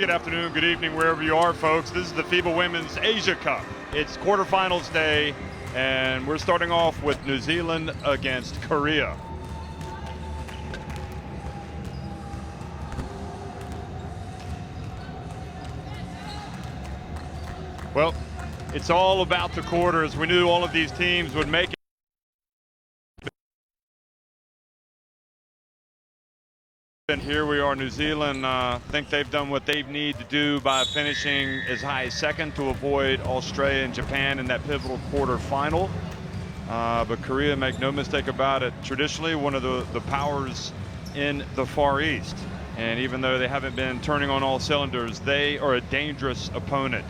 Good afternoon, good evening, wherever you are, folks. This is the FIBA Women's Asia Cup. It's quarterfinals day, and we're starting off with New Zealand against Korea. Well, it's all about the quarters. We knew all of these teams would make it. And here we are, New Zealand. Think they've done what they need to do by finishing as high as second to avoid Australia and Japan in that pivotal quarterfinal. But Korea, make no mistake about it, traditionally one of the powers in the Far East. And even though they haven't been turning on all cylinders, they are a dangerous opponent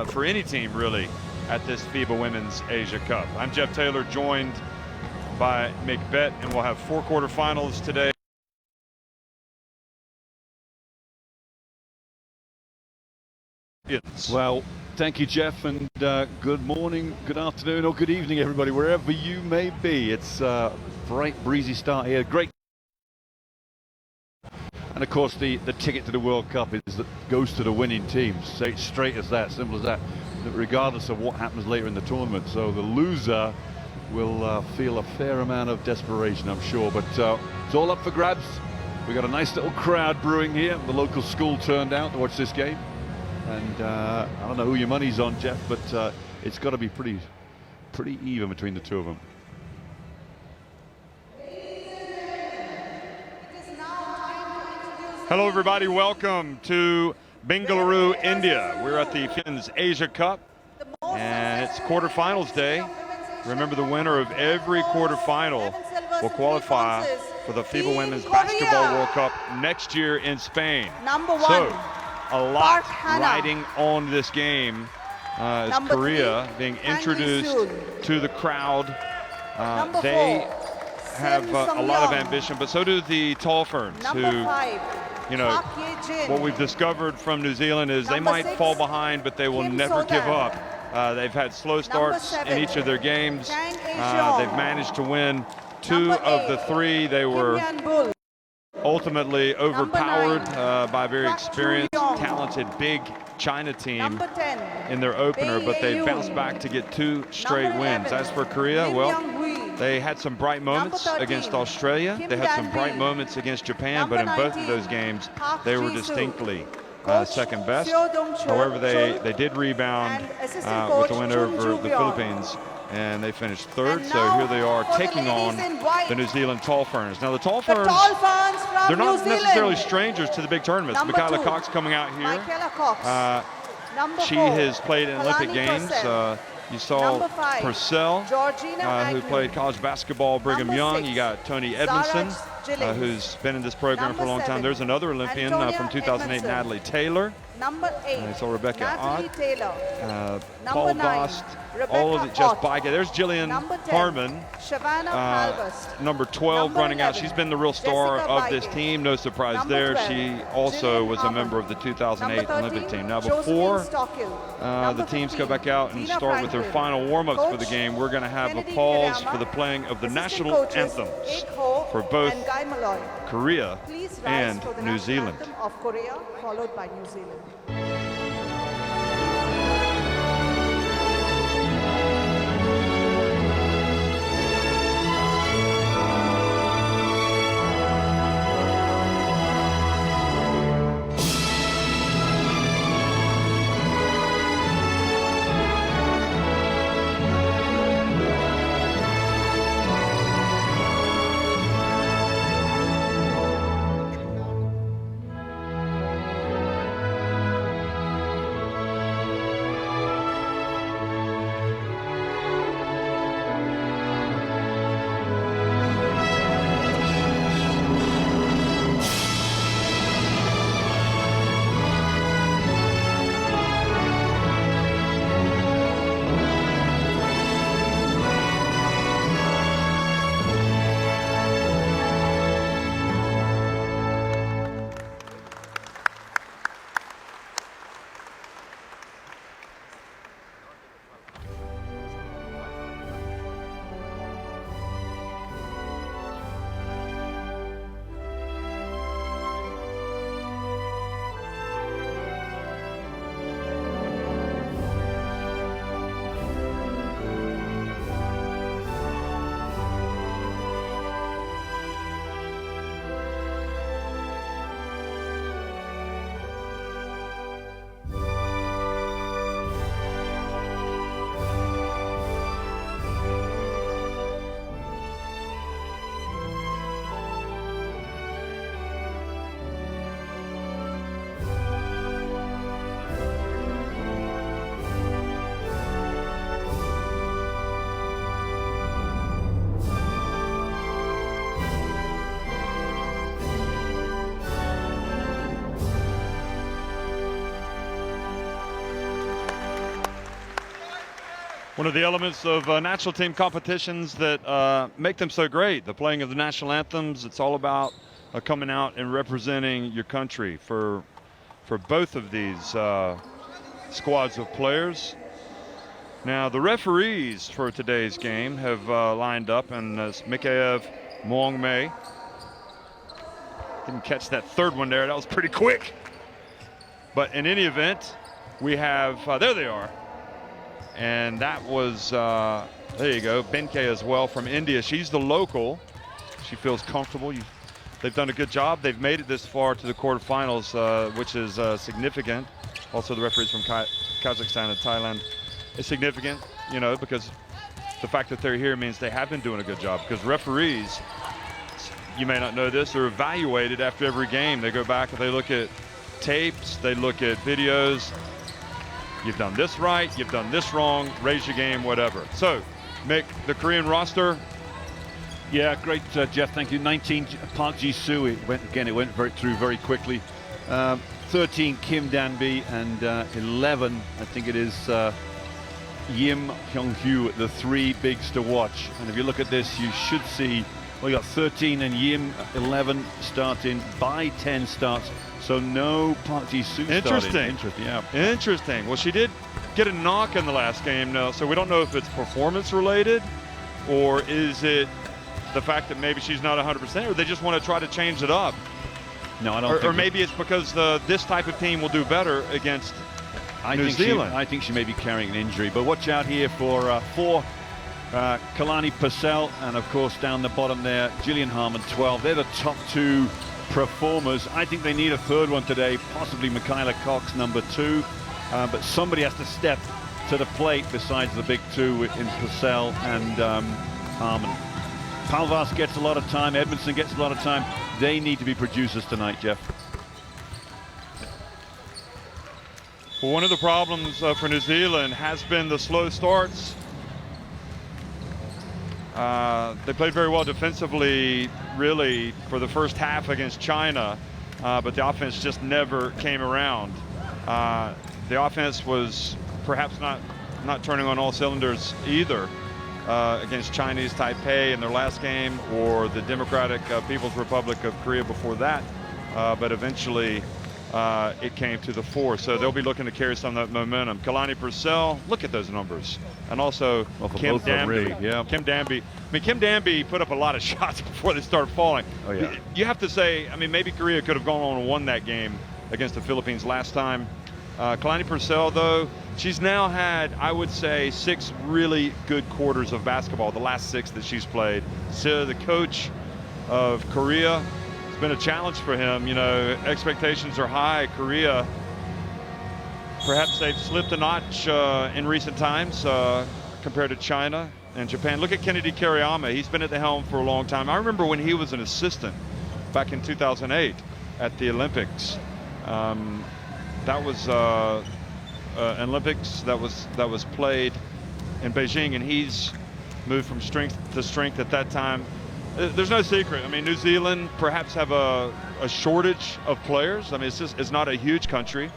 for any team, really, at this FIBA Women's Asia Cup. I'm Jeff Taylor, joined by Mick Bett, and we'll have 4 quarterfinals today. Well, thank you, Jeff, and good morning, good afternoon, or good evening, everybody, wherever you may be. It's a bright, breezy start here. Great. And of course, the ticket to the World Cup goes to the winning teams. Say it straight as that, simple as that, regardless of what happens later in the tournament. So the loser will feel a fair amount of desperation, I'm sure. But it's all up for grabs. We got a nice little crowd brewing here. The local school turned out to watch this game. And I don't know who your money's on, Jeff, but it's got to be pretty even between the two of them. Hello, everybody. Welcome to Bengaluru, India. We're at the FIBA Asia Cup, and it's quarterfinals day. Remember, the winner of every quarterfinal will qualify for the FIBA Women's Basketball World Cup next year in Spain. So, a lot riding on this game as Korea being introduced to the crowd. They have a lot of ambition, but so do the Tall Ferns, who, you know, what we've discovered from New Zealand is they might fall behind, but they will never give up. They've had slow starts in each of their games. They've managed to win 2 of the 3. They were ultimately overpowered by a very experienced, talented, big China team in their opener, but they bounced back to get 2 straight wins. As for Korea, well, they had some bright moments against Australia. They had some bright moments against Japan, but in both of those games, they were distinctly second best. However, they did rebound with the win over the Philippines, and they finished 3rd. So here they are taking on the New Zealand Tall Ferns. Now the Tall Ferns, they're not necessarily strangers to the big tournaments. Michaela Cox coming out here. She has played in Olympic Games. You saw Purcell, who played college basketball, Brigham Young. You got Tony Edmondson, who's been in this program for a long time. There's another Olympian from 2008, Natalie Taylor. I saw Rebecca Ott, Paul Vost, all of it just by. There's Jillian Harmon, number 12 running out. She's been the real star of this team. No surprise there. She also was a member of the 2008 Olympic team. Now, before the teams go back out and start with their final warm-ups for the game, we're going to have a pause for the playing of the national anthems for both Korea and New Zealand. Followed by New Zealand. One of the elements of national team competitions that make them so great, the playing of the national anthems. It's all about coming out and representing your country for both of these squads of players. Now, the referees for today's game have lined up, and Mikhail Mongmei. Didn't catch that third one there. That was pretty quick. But in any event, we have, there they are. And that was, there you go, Benke as well from India. She's the local. She feels comfortable. They've done a good job. They've made it this far to the quarterfinals, which is significant. Also, the referees from Kazakhstan and Thailand is significant, you know, because the fact that they're here means they have been doing a good job. Because referees, you may not know this, are evaluated after every game. They go back and they look at tapes, they look at videos. You've done this right, you've done this wrong, raise your game, whatever. So, Mick, the Korean roster. Yeah, great, Jeff. Thank you. 19, Park Ji-soo. It went through very quickly. 13, Kim Dan-bi, and 11, I think it is Yim Hyung-hyu, the three bigs to watch. And if you look at this, you should see, well, you got 13 and Yim 11 starting, by 10 starts. So no Park Ji-soo starting. Interesting, yeah. Interesting. Well, she did get a knock in the last game now, so we don't know if it's performance related or is it the fact that maybe she's not 100%, or they just want to try to change it up. No, I don't think or maybe it's because this type of team will do better against New Zealand. I think she may be carrying an injury, but watch out here for Kalani Purcell, and of course down the bottom there, Gillian Harmon, 12. They're the top two performers. I think they need a third one today, possibly Michaela Cox, number 2, but somebody has to step to the plate besides the big two in Purcell and Harmon. Palvas gets a lot of time, Edmondson gets a lot of time. They need to be producers tonight, Jeff. Well, one of the problems for New Zealand has been the slow starts. They played very well defensively, really, for the first half against China, but the offense just never came around. The offense was perhaps not turning on all cylinders either against Chinese Taipei in their last game, or the Democratic People's Republic of Korea before that, but eventually it came to the fore. So they'll be looking to carry some of that momentum. Kalani Purcell, look at those numbers. And also Kim Dan-bi. Really, yeah. Kim Dan-bi. I mean, Kim Dan-bi put up a lot of shots before they started falling. Oh, yeah. You have to say, I mean, maybe Korea could have gone on and won that game against the Philippines last time. Kalani Purcell, though, she's now had, I would say, 6 really good quarters of basketball, the last 6 that she's played. So the coach of Korea, it's been a challenge for him. You know, expectations are high. Korea, perhaps they've slipped a notch in recent times compared to China and Japan. Look at Kennedy Kariyama. He's been at the helm for a long time. I remember when he was an assistant back in 2008 at the Olympics. That was an Olympics that was played in Beijing, and he's moved from strength to strength at that time. There's no secret. I mean, New Zealand perhaps have a shortage of players. I mean, it's not a huge country.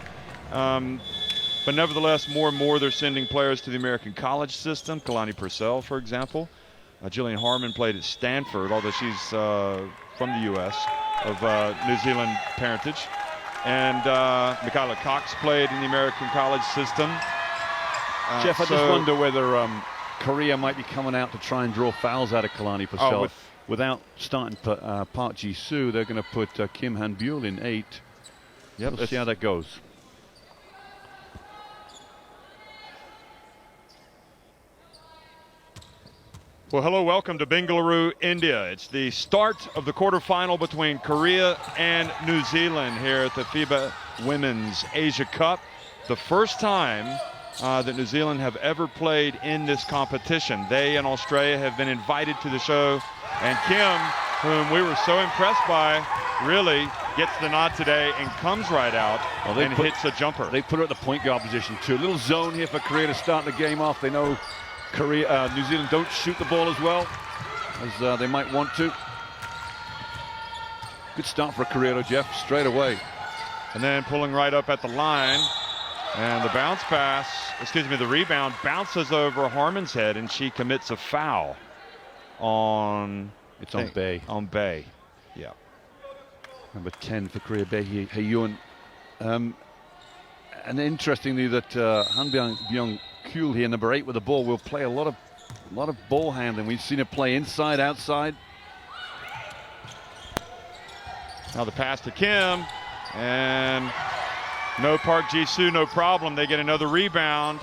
But nevertheless, more and more they're sending players to the American college system. Kalani Purcell, for example. Gillian Harmon played at Stanford, although she's from the U.S., of New Zealand parentage. And Michaela Cox played in the American college system. Jeff, I just wonder whether Korea might be coming out to try and draw fouls out of Kalani Purcell. Without starting Park Ji-soo, they're going to put Kim Han-byul in 8. Yep, we'll see how that goes. Well, hello, welcome to Bengaluru, India. It's the start of the quarterfinal between Korea and New Zealand here at the FIBA Women's Asia Cup. The first time that New Zealand have ever played in this competition. They and Australia have been invited to the show, and Kim, whom we were so impressed by, really gets the nod today and comes right out and hits a jumper. They put her at the point guard position too. A little zone here for Korea to start the game off. They know New Zealand don't shoot the ball as well as they might want to. Good start for Korea, though, Jeff, straight away. And then pulling right up at the line And the bounce pass, excuse me, the rebound bounces over Harmon's head, and she commits a foul on. It's on Bay. On Bay, yeah. Number 10 for Korea, Bay Hye-yoon. And interestingly, that Han Byung-kyul here, number 8 with the ball, will play a lot of ball handling. We've seen it play inside, outside. Now the pass to Kim, and no Park Ji-soo, no problem. They get another rebound,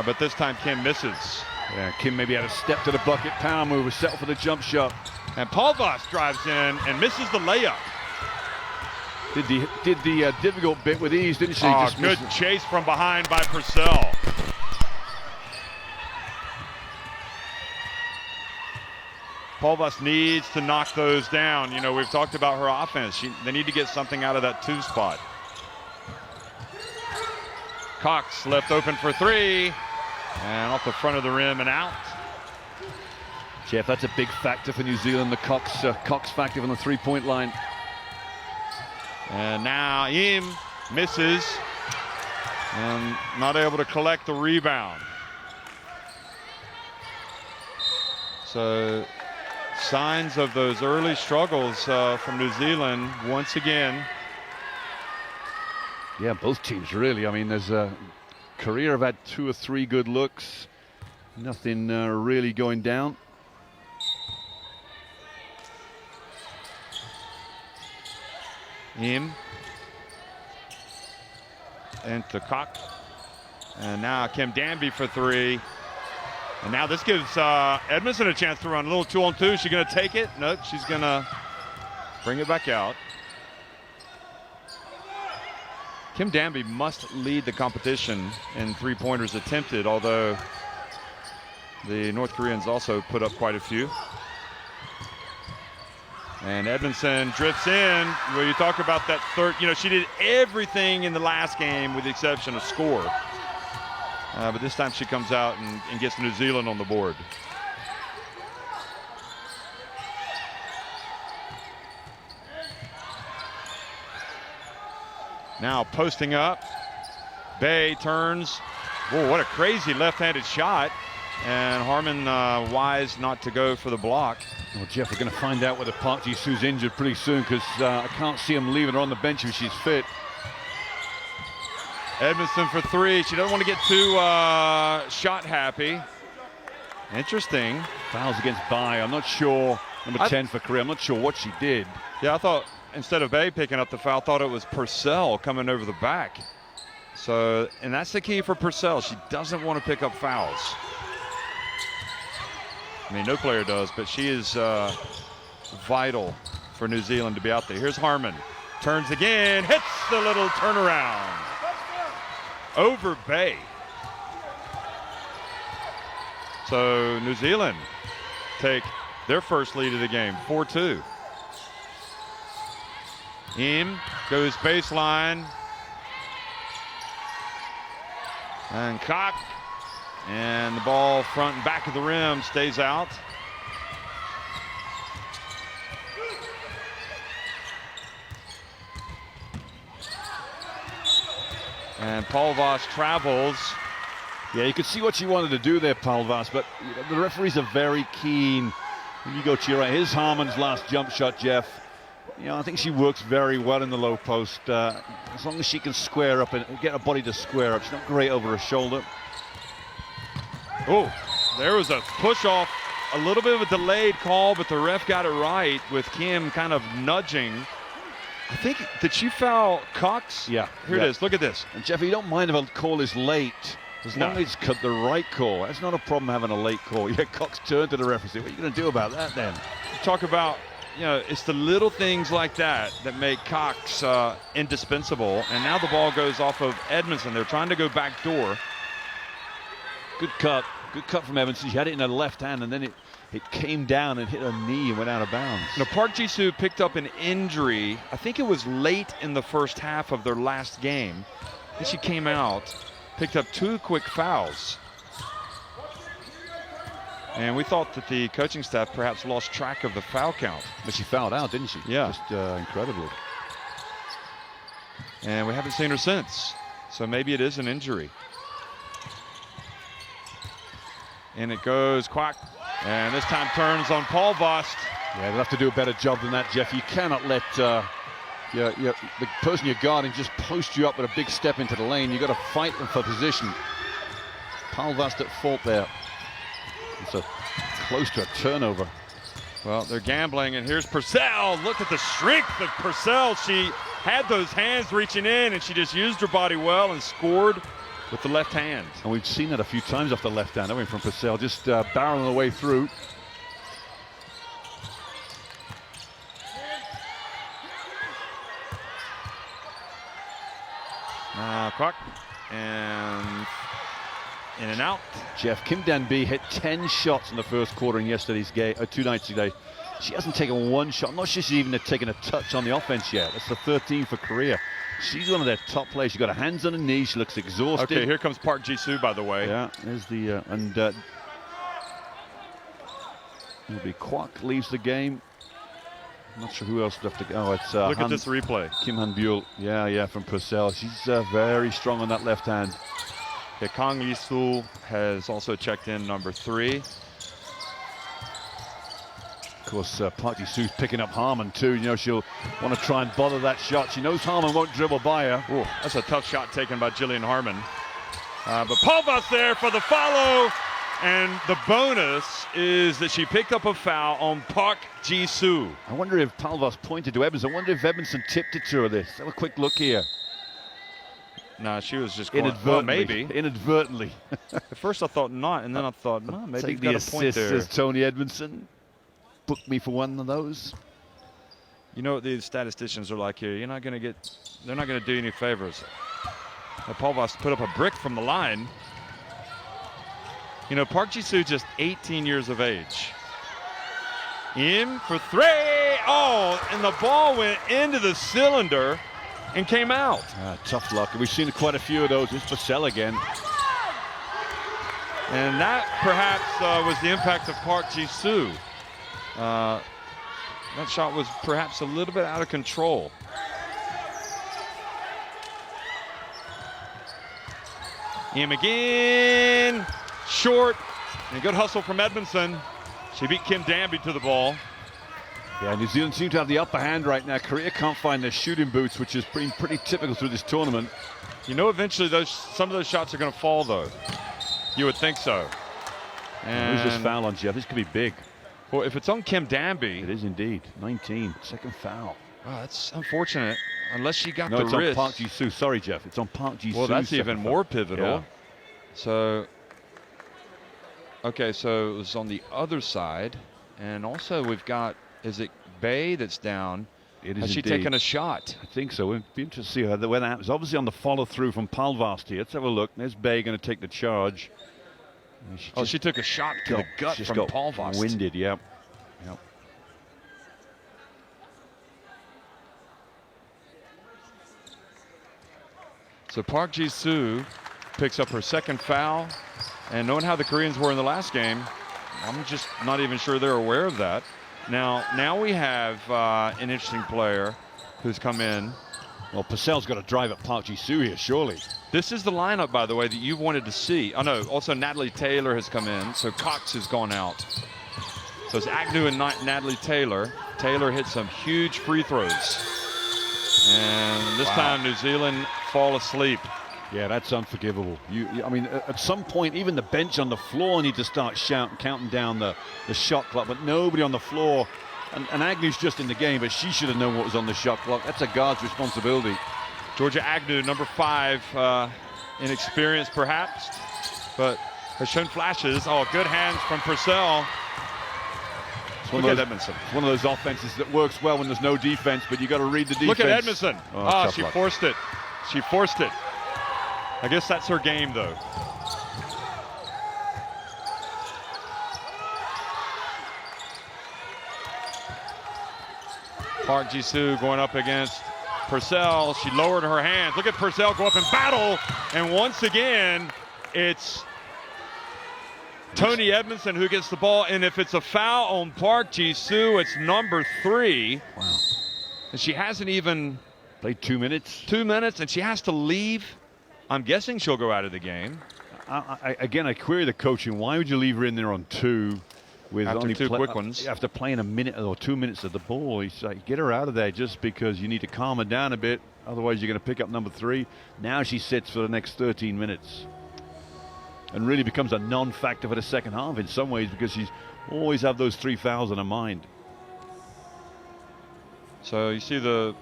but this time Kim misses. Yeah, Kim maybe had a step to the bucket, power move, settle for the jump shot. And Paulvas drives in and misses the layup. Did the difficult bit with ease, didn't she? Oh, good chase from behind by Purcell. Paulvas needs to knock those down. You know, we've talked about her offense. They need to get something out of that 2 spot. Cox left open for 3, and off the front of the rim and out. Jeff, that's a big factor for New Zealand, the Cox factor on the 3-point line. And now Im misses and not able to collect the rebound. So signs of those early struggles from New Zealand once again. Yeah, both teams really. I mean, there's Korea have had 2 or 3 good looks. Nothing really going down. Im into Cox, and now Kim Danby for 3, and now this gives Edmondson a chance to run a little 2-on-2. Is she going to take it? Nope, she's going to bring it back out. Kim Danby must lead the competition in 3-pointers attempted, although the North Koreans also put up quite a few. And Edmondson drifts in. Well, you talk about that third, you know, she did everything in the last game with the exception of score. But this time she comes out and gets New Zealand on the board. Now posting up. Bay turns. Whoa, what a crazy left-handed shot. And Harmon wise not to go for the block. Well, Jeff, we're going to find out whether Park Ji-soo's injured pretty soon, because I can't see him leaving her on the bench if she's fit. Edmondson for 3. She doesn't want to get too shot happy. Interesting. Fouls against Bai. I'm not sure. Number 10 for Korea. I'm not sure what she did. Yeah, I thought instead of Bay picking up the foul, I thought it was Purcell coming over the back. So, and that's the key for Purcell. She doesn't want to pick up fouls. I mean, no player does, but she is vital for New Zealand to be out there. Here's Harmon. Turns again, hits the little turnaround over Bay. So New Zealand take their first lead of the game, 4-2. Im goes baseline. And Cock. And the ball front and back of the rim stays out. And Paulvas travels. Yeah, you could see what she wanted to do there, Paulvas, but the referees are very keen. When you go to your right, here's Harmon's last jump shot, Jeff. You know, I think she works very well in the low post. As long as she can square up and get her body to square up. She's not great over her shoulder. Oh, there was a push off, a little bit of a delayed call, but the ref got it right with Kim kind of nudging. I think, did she foul Cox? Yeah. Here it is, look at this. And Jeff, you don't mind if a call is late, as long as it's cut the right call. That's not a problem having a late call. Yeah, Cox turned to the ref and said, what are you going to do about that then? Talk about, you know, it's the little things like that that make Cox indispensable. And now the ball goes off of Edmondson. They're trying to go back door. Good cut from Edmondson. She had it in her left hand, and then it came down and hit her knee and went out of bounds. Now, Park Ji-soo picked up an injury. I think it was late in the first half of their last game. Then she came out, picked up 2 quick fouls. And we thought that the coaching staff perhaps lost track of the foul count. But she fouled out, didn't she? Yeah. Just incredibly. And we haven't seen her since. So maybe it is an injury. And it goes Kwak. And this time turns on Paul Vost. Yeah, they'll have to do a better job than that, Jeff. You cannot let the person you're guarding just post you up with a big step into the lane. You've got to fight them for position. Paul Vost at fault there. It's close to a turnover. Well, they're gambling, and here's Purcell. Look at the strength of Purcell. She had those hands reaching in, and she just used her body well and scored with the left hand. And we've seen that a few times off the left hand, haven't we, from Purcell, just barreling the way through. Kwak, and in and out. Jeff, Kim Dan-bi hit 10 shots in the first quarter in yesterday's game, 2 nights ago. She hasn't taken one shot. I'm not sure she's even taken a touch on the offense yet. That's the 13th for Korea. She's one of their top players. She's got her hands on her knees. She looks exhausted. Okay, here comes Park Ji-soo, by the way. Yeah, there's the it'll be Kwak leaves the game. I'm not sure who else left to go. Oh, it's look at this replay. Kim Han-byul. Yeah, from Purcell. She's very strong on that left hand. Okay, Kang Yi-sul has also checked in, number 3. Of course, Park Ji-soo's picking up Harmon too. You know, she'll want to try and bother that shot. She knows Harmon won't dribble by her. Ooh, that's a tough shot taken by Jillian Harmon. But Paul Vost there for the follow. And the bonus is that she picked up a foul on Park Ji-soo. I wonder if Paul Vost pointed to Edmondson. I wonder if Edmondson tipped it to her this. Have a quick look here. No, she was just going, inadvertently. well, maybe. Inadvertently. At first I thought not, and then I thought, no, maybe Take you've the got a point assist, there. says Tony Edmondson. Book me for one of those. You know what these statisticians are like here. They're not going to do any favors. Now, Paul Vost put up a brick from the line. You know, Park Ji-soo just 18 years of age. In for 3. Oh, and the ball went into the cylinder and came out. Tough luck. We've seen quite a few of those. It's Purcell again. And that perhaps was the impact of Park Ji-soo. That shot was perhaps a little bit out of control. Him again. Short. And good hustle from Edmondson. She beat Kim Dan-bi to the ball. Yeah, New Zealand seem to have the upper hand right now. Korea can't find their shooting boots, which has been pretty typical through this tournament. You know, eventually some of those shots are going to fall, though. You would think so. And who's this foul on, Jeff? This could be big. Well, if it's on Kim Dan-bi. It is indeed. 19. Second foul. Wow, that's unfortunate. Unless she got no, the it's wrist. on Park Ji-soo. Sorry, Jeff. It's on Park Ji-soo. Well, that's even more pivotal. Yeah. So, okay, so it was on the other side. And also we've got, is it Bay that's down? It is. Has she indeed taken a shot? I think so. It'd be interesting to see how when that happens. Obviously on the follow through from Paul Vost here. Let's have a look. There's Bay going to take the charge. She took a shot to the gut from Paul Vost. Winded, yep. So Park Ji-soo picks up her second foul. And knowing how the Koreans were in the last game, I'm just not even sure they're aware of that. Now we have an interesting player who's come in. Well, Purcell's got to drive at Park Ji-soo here, surely. This is the lineup, by the way, that you wanted to see. Oh, no, also Natalie Taylor has come in, so Cox has gone out. So it's Agnew and Natalie Taylor. Taylor hit some huge free throws. And this time New Zealand fall asleep. Yeah, that's unforgivable. I mean, at some point, even the bench on the floor need to start counting down the shot clock, but nobody on the floor. And Agnew's just in the game, but she should have known what was on the shot clock. That's a guard's responsibility. Georgia Agnew, number 5, inexperienced perhaps, but has shown flashes. Oh, good hands from Purcell. Look at Edmondson. It's one of those offenses that works well when there's no defense, but you got to read the defense. Look at Edmondson. Oh, she forced it. She forced it. I guess that's her game, though. Park Ji-soo going up against Purcell. She lowered her hands. Look at Purcell go up and battle. And once again, it's Tony Edmondson who gets the ball. And if it's a foul on Park Ji-soo, it's number 3. Wow. And she hasn't even played 2 minutes. 2 minutes, and she has to leave. I'm guessing she'll go out of the game. Again, I query the coaching. Why would you leave her in there on 2 with After only two quick ones? After playing a minute or 2 minutes of the ball, he's like, get her out of there just because you need to calm her down a bit. Otherwise, you're going to pick up number 3. Now she sits for the next 13 minutes. And really becomes a non-factor for the second half in some ways because she's always have those 3 fouls in her mind. So you see the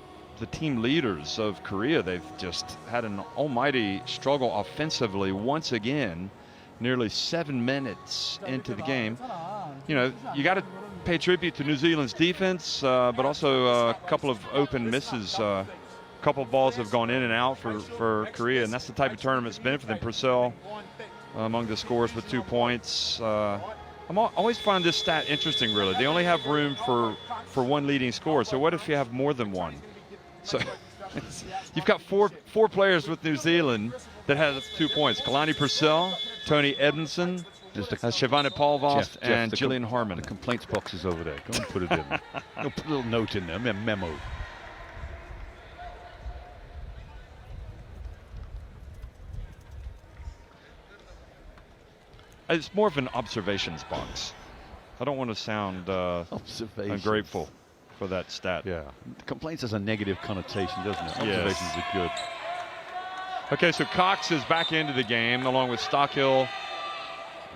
team leaders of Korea, they've just had an almighty struggle offensively once again, nearly 7 minutes into the game. You know, you got to pay tribute to New Zealand's defense, but also a couple of open misses. A couple of balls have gone in and out for Korea, and that's the type of tournament it's been for them. Purcell among the scores with 2 points. I'm always find this stat interesting, really. They only have room for one leading scorer. So what if you have more than one? So you've got four players with New Zealand that have 2 points. Kalani Purcell, Tony Edmondson, Shivani Paulvost, and Jillian Harmon. The complaints box is over there. Go and put it in. Go put a little note in there, a memo. It's more of an observations box. I don't want to sound ungrateful for that stat. Yeah, complaints has a negative connotation, doesn't it? Yes. Observations are good. Okay, so Cox is back into the game along with Stockhill.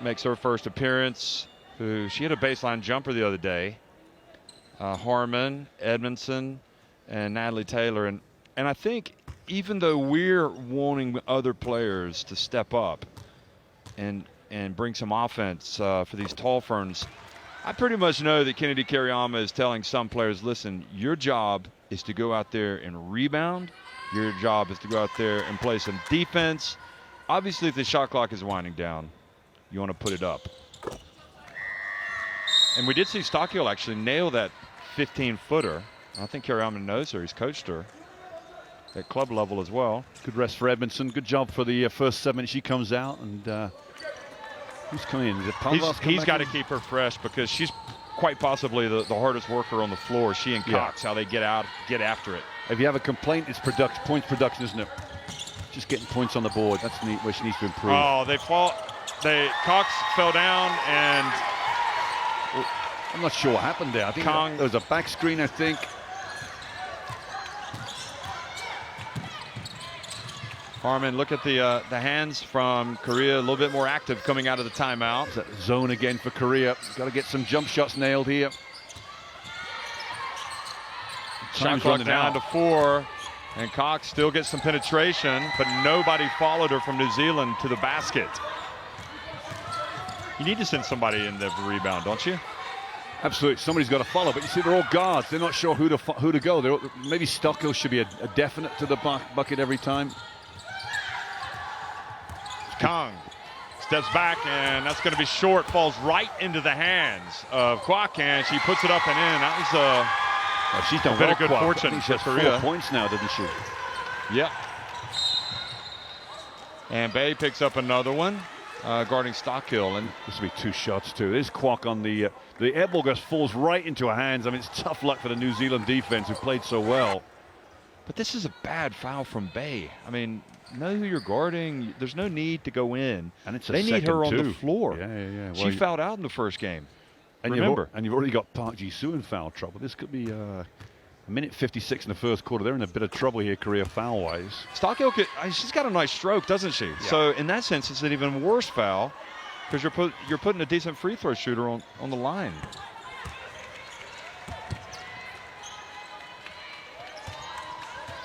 Makes her first appearance. She hit a baseline jumper the other day. Harmon, Edmondson, and Natalie Taylor. And I think even though we're wanting other players to step up and bring some offense for these tall ferns, I pretty much know that Kennedy Kariyama is telling some players, listen, your job is to go out there and rebound. Your job is to go out there and play some defense. Obviously, if the shot clock is winding down, you want to put it up. And we did see Stockhill actually nail that 15-footer. I think Kariyama knows her. He's coached her at club level as well. Good rest for Edmondson. Good job for the first 7 minutes. She comes out and who's coming in? Is it Paulvost? He's got to keep her fresh because she's quite possibly the hardest worker on the floor. She and Cox, how they get after it. If you have a complaint, it's points production, isn't it? Just getting points on the board. That's where she needs to improve. Oh, Cox fell down, and I'm not sure what happened there. I think there was a back screen, I think. Harmon, look at the hands from Korea, a little bit more active coming out of the timeout. That zone again for Korea. Got to get some jump shots nailed here. Shot clock down to 4, and Cox still gets some penetration, but nobody followed her from New Zealand to the basket. You need to send somebody in there for rebound, don't you? Absolutely, somebody's got to follow, but you see they're all guards. They're not sure who to go. Maybe Stockhill should be a definite to the bucket every time. Kong steps back, and that's going to be short. Falls right into the hands of Kwok, and she puts it up and in. That was she's done a bit well, of good fortune for Korea. 4 points now, doesn't she? Yep. And Bay picks up another one, guarding Stockhill. And this will be 2 shots too. There's Kwok on the air ball just falls right into her hands. I mean, it's tough luck for the New Zealand defense who played so well. But this is a bad foul from Bay. I mean, know who you're guarding. There's no need to go in. And they need her on the floor. Yeah. Well, she fouled out in the first game. And remember. You've already got Park Ji-soo in foul trouble. This could be a minute 56 in the first quarter. They're in a bit of trouble here, Korea, foul-wise. Stockhill, she's got a nice stroke, doesn't she? Yeah. So in that sense, it's an even worse foul because you're putting a decent free throw shooter on the line.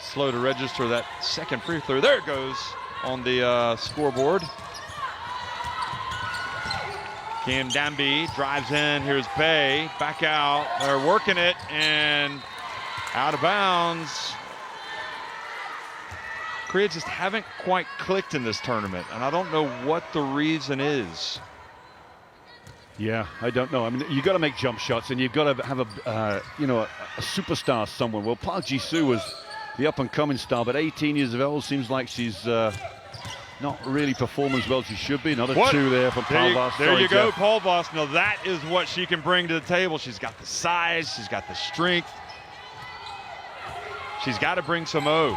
Slow to register that second free throw. There it goes on the scoreboard. Kim Damby drives in. Here's Bay. Back out. They're working it and out of bounds. Korea just haven't quite clicked in this tournament, and I don't know what the reason is. Yeah, I don't know. I mean, you've got to make jump shots, and you've got to have a superstar somewhere. Well, Park Ji-soo was the up-and-coming star, but 18 years of age, seems like she's not really performing as well as she should be. Another 2 there from Paulvost. There you go, Paulvost. Now that is what she can bring to the table. She's got the size. She's got the strength. She's got to bring some O.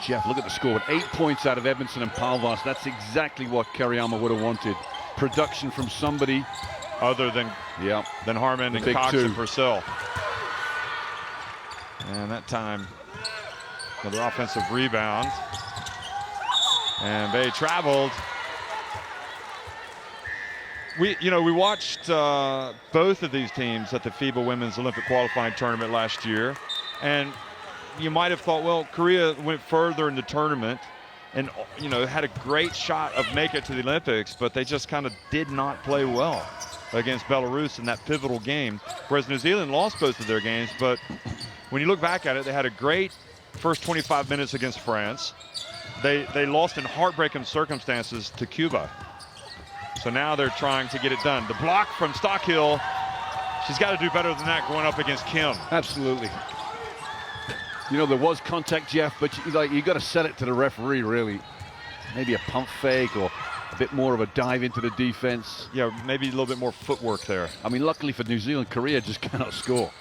Jeff, look at the score. With 8 points out of Edmondson and Palvas. That's exactly what Kariyama would have wanted. Production from somebody other than Harmon and Cox and Purcell. And that time, another offensive rebound. And Bay traveled. We watched both of these teams at the FIBA Women's Olympic Qualifying Tournament last year. And you might have thought, well, Korea went further in the tournament and, had a great shot of making it to the Olympics, but they just kind of did not play well against Belarus in that pivotal game. Whereas New Zealand lost both of their games, but when you look back at it, they had a great first 25 minutes against France. They lost in heartbreaking circumstances to Cuba. So now they're trying to get it done. The block from Stockhill, she's got to do better than that going up against Kim. Absolutely. There was contact, Jeff, but you got to set it to the referee, really. Maybe a pump fake or a bit more of a dive into the defense. Yeah, maybe a little bit more footwork there. I mean, luckily for New Zealand, Korea just cannot score.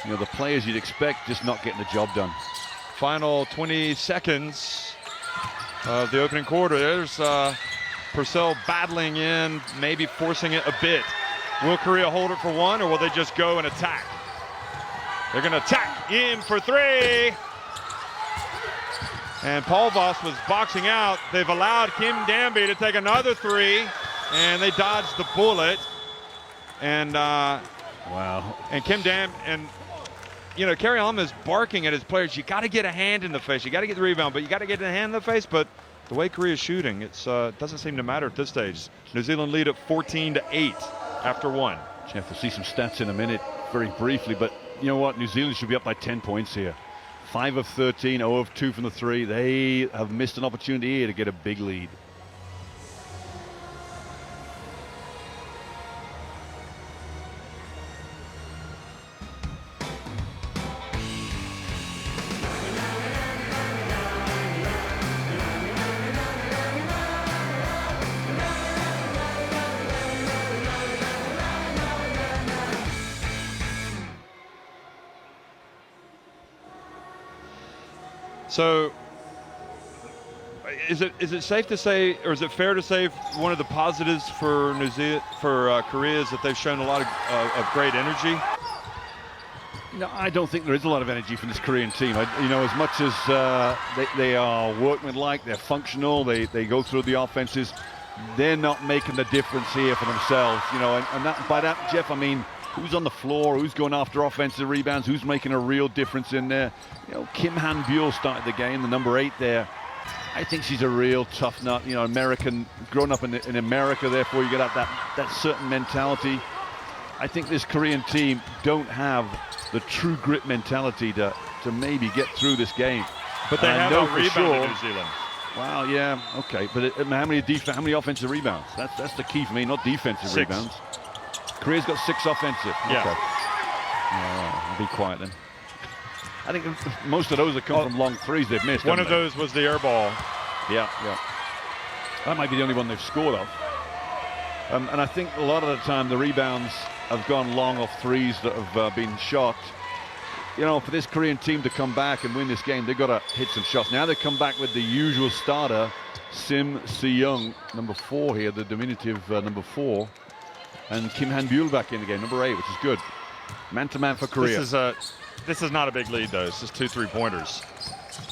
The players you'd expect just not getting the job done. Final 20 seconds of the opening quarter. There's Purcell battling in, maybe forcing it a bit. Will Korea hold it for one, or will they just go and attack? They're going to attack in for three. And Paul Voss was boxing out. They've allowed Kim Danby to take another three, and they dodged the bullet. And wow. And Kim Danby, and Kariyama is barking at his players. You got to get a hand in the face. You got to get the rebound, but you got to get a hand in the face. But the way Korea's shooting, it doesn't seem to matter at this stage. New Zealand lead at 14-8 after one. Jeff, we'll see some stats in a minute, very briefly, but you know what? New Zealand should be up by 10 points here. 5 of 13, 0 of 2 from the three. They have missed an opportunity here to get a big lead. So, is it safe to say, or is it fair to say, one of the positives for Korea is that they've shown a lot of great energy? I don't think there is a lot of energy from this Korean team. As much as they are workmanlike, they're functional, they go through the offenses, they're not making the difference here for themselves. And by that, Jeff, I mean, who's on the floor, who's going after offensive rebounds, who's making a real difference in there. Kim Han-byul started the game, the number 8 there. I think she's a real tough nut, American, grown up in America, therefore you get that certain mentality. I think this Korean team don't have the true grit mentality to maybe get through this game. But they have a rebound in New Zealand. Wow, yeah, okay. But how many offensive rebounds? That's the key for me, not defensive 6 rebounds. Korea's got 6 offensive. Yeah. Okay. I'll be quiet then. I think most of those have come from long threes they've missed. One of those was the air ball. Yeah. That might be the only one they've scored off. And I think a lot of the time the rebounds have gone long off threes that have been shot. For this Korean team to come back and win this game, they've got to hit some shots. Now they come back with the usual starter, Sim Si-young, number 4 here, the diminutive number 4. And Kim Han-byul back in the game, number 8, which is good. Man-to-man for Korea. This is not a big lead, though. It's just 2 3-pointers.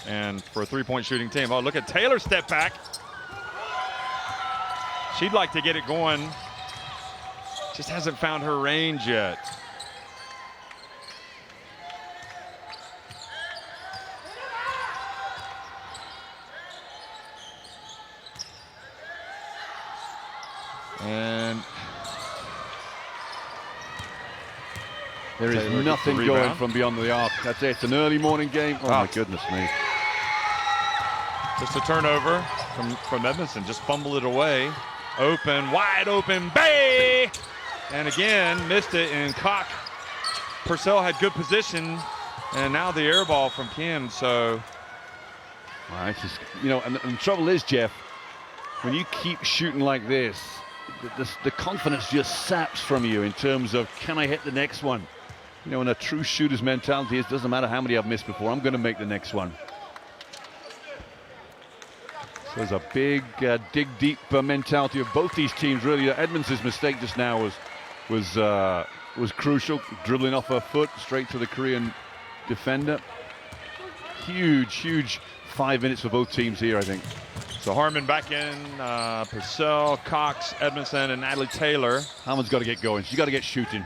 And for a 3-point shooting team, look at Taylor step back. She'd like to get it going. Just hasn't found her range yet. And there is nothing going from beyond the arc. That's it. It's an early morning game. Oh, my goodness me. Just a turnover from Edmondson. Just fumbled it away. Wide open, Bay! And again, missed it. And Purcell had good position. And now the air ball from Kim. So, and the trouble is, Jeff, when you keep shooting like this, the confidence just saps from you in terms of, can I hit the next one? And a true shooter's mentality is, doesn't matter how many I've missed before, I'm going to make the next one. So there's a big dig deep mentality of both these teams. Really, Edmondson's mistake just now was crucial, dribbling off her foot straight to the Korean defender. Huge 5 minutes for both teams here, I think. So Harmon back in, Purcell, Cox, Edmondson, and Natalie Taylor. Harmon's got to get going. She's got to get shooting.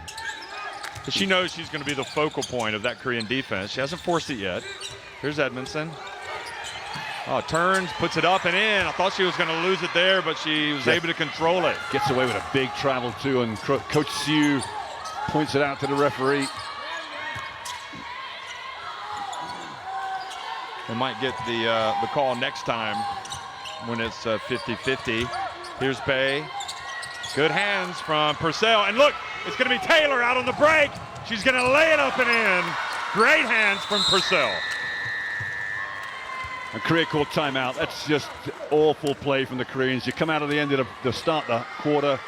But she knows she's going to be the focal point of that Korean defense. She hasn't forced it yet. Here's Edmondson. Oh, turns, puts it up and in. I thought she was going to lose it there, but she was able to control it. Gets away with a big travel too, and Coach Siu points it out to the referee. They might get the call next time when it's 50-50. Here's Bay. Good hands from Purcell. And look, it's going to be Taylor out on the break. She's going to lay it up and in. Great hands from Purcell. And Korea called timeout. That's just awful play from the Koreans. You come out of the end of the start the quarter,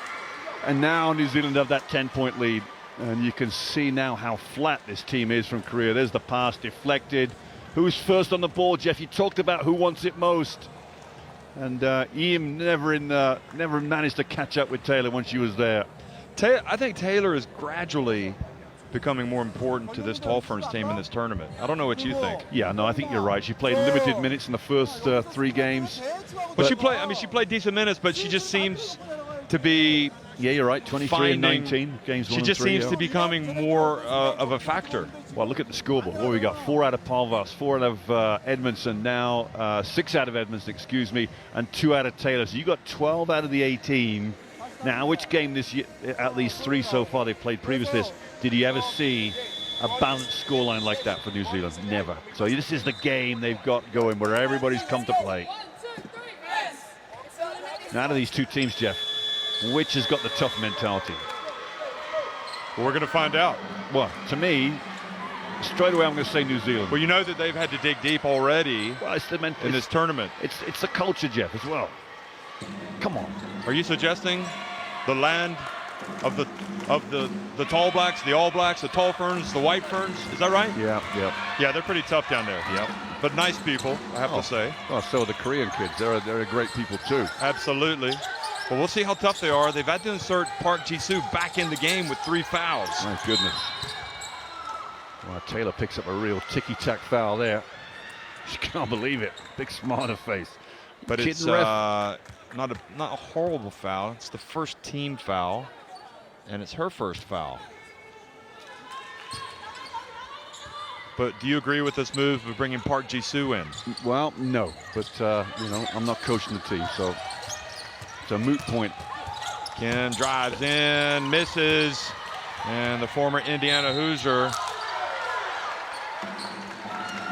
and now New Zealand have that 10-point lead. And you can see now how flat this team is from Korea. There's the pass deflected. Who's first on the ball, Jeff? You talked about who wants it most. And Ian never managed to catch up with Taylor when she was there. I think Taylor is gradually becoming more important to this Tall Ferns team in this tournament. I don't know what you think. Yeah, no, I think you're right. She played limited minutes in the first 3 games. But she played decent minutes, but she just seems to be. Yeah, you're right. 23 and 19 games. She just seems to be becoming more of a factor. Well, look at the scoreboard. What we got? 4 out of Palvas, 4 out of Edmondson now, 6 out of Edmondson, excuse me, and 2 out of Taylor. So you got 12 out of the 18. Now, which game this year, at least 3 so far they've played previous to this, did you ever see a balanced scoreline like that for New Zealand? Never. So this is the game they've got going where everybody's come to play. Now, out of these 2 teams, Jeff, which has got the tough mentality? Well, we're going to find out. Well, to me, straight away I'm going to say New Zealand. Well, you know that they've had to dig deep already in this tournament. It's the culture, Jeff, as well. Come on. Are you suggesting the land of the Tall Blacks, the All Blacks, the Tall Ferns, the White Ferns? Is that right? Yeah. Yeah, they're pretty tough down there. Yep. But nice people, I have to say. Well, so are the Korean kids. They're great people too. Absolutely. Well, we'll see how tough they are. They've had to insert Park Ji-soo back in the game with 3 fouls. My goodness. Well, Taylor picks up a real ticky-tack foul there. She can't believe it. Big smile on her face. But it's not a horrible foul. It's the first team foul, and it's her first foul. But do you agree with this move of bringing Park Ji-soo in? Well, no. But, I'm not coaching the team, so it's a moot point. Kim drives in, misses, and the former Indiana Hoosier.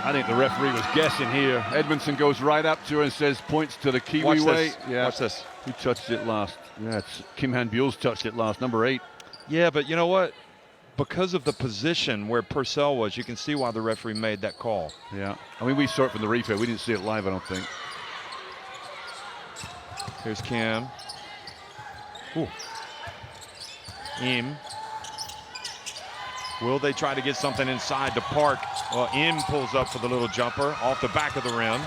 I think the referee was guessing here. Edmondson goes right up to her and says, points to the Kiwi Watch way. this. Yeah. Watch this. Who touched it last? Yeah, it's Kim Han-Buell's touched it last, number 8. Yeah, but you know what? Because of the position where Purcell was, you can see why the referee made that call. Yeah. I mean, we saw it from the replay. We didn't see it live, I don't think. Here's Kim. Ooh. Im. Will they try to get something inside to Park? Well, Im pulls up for the little jumper off the back of the rim.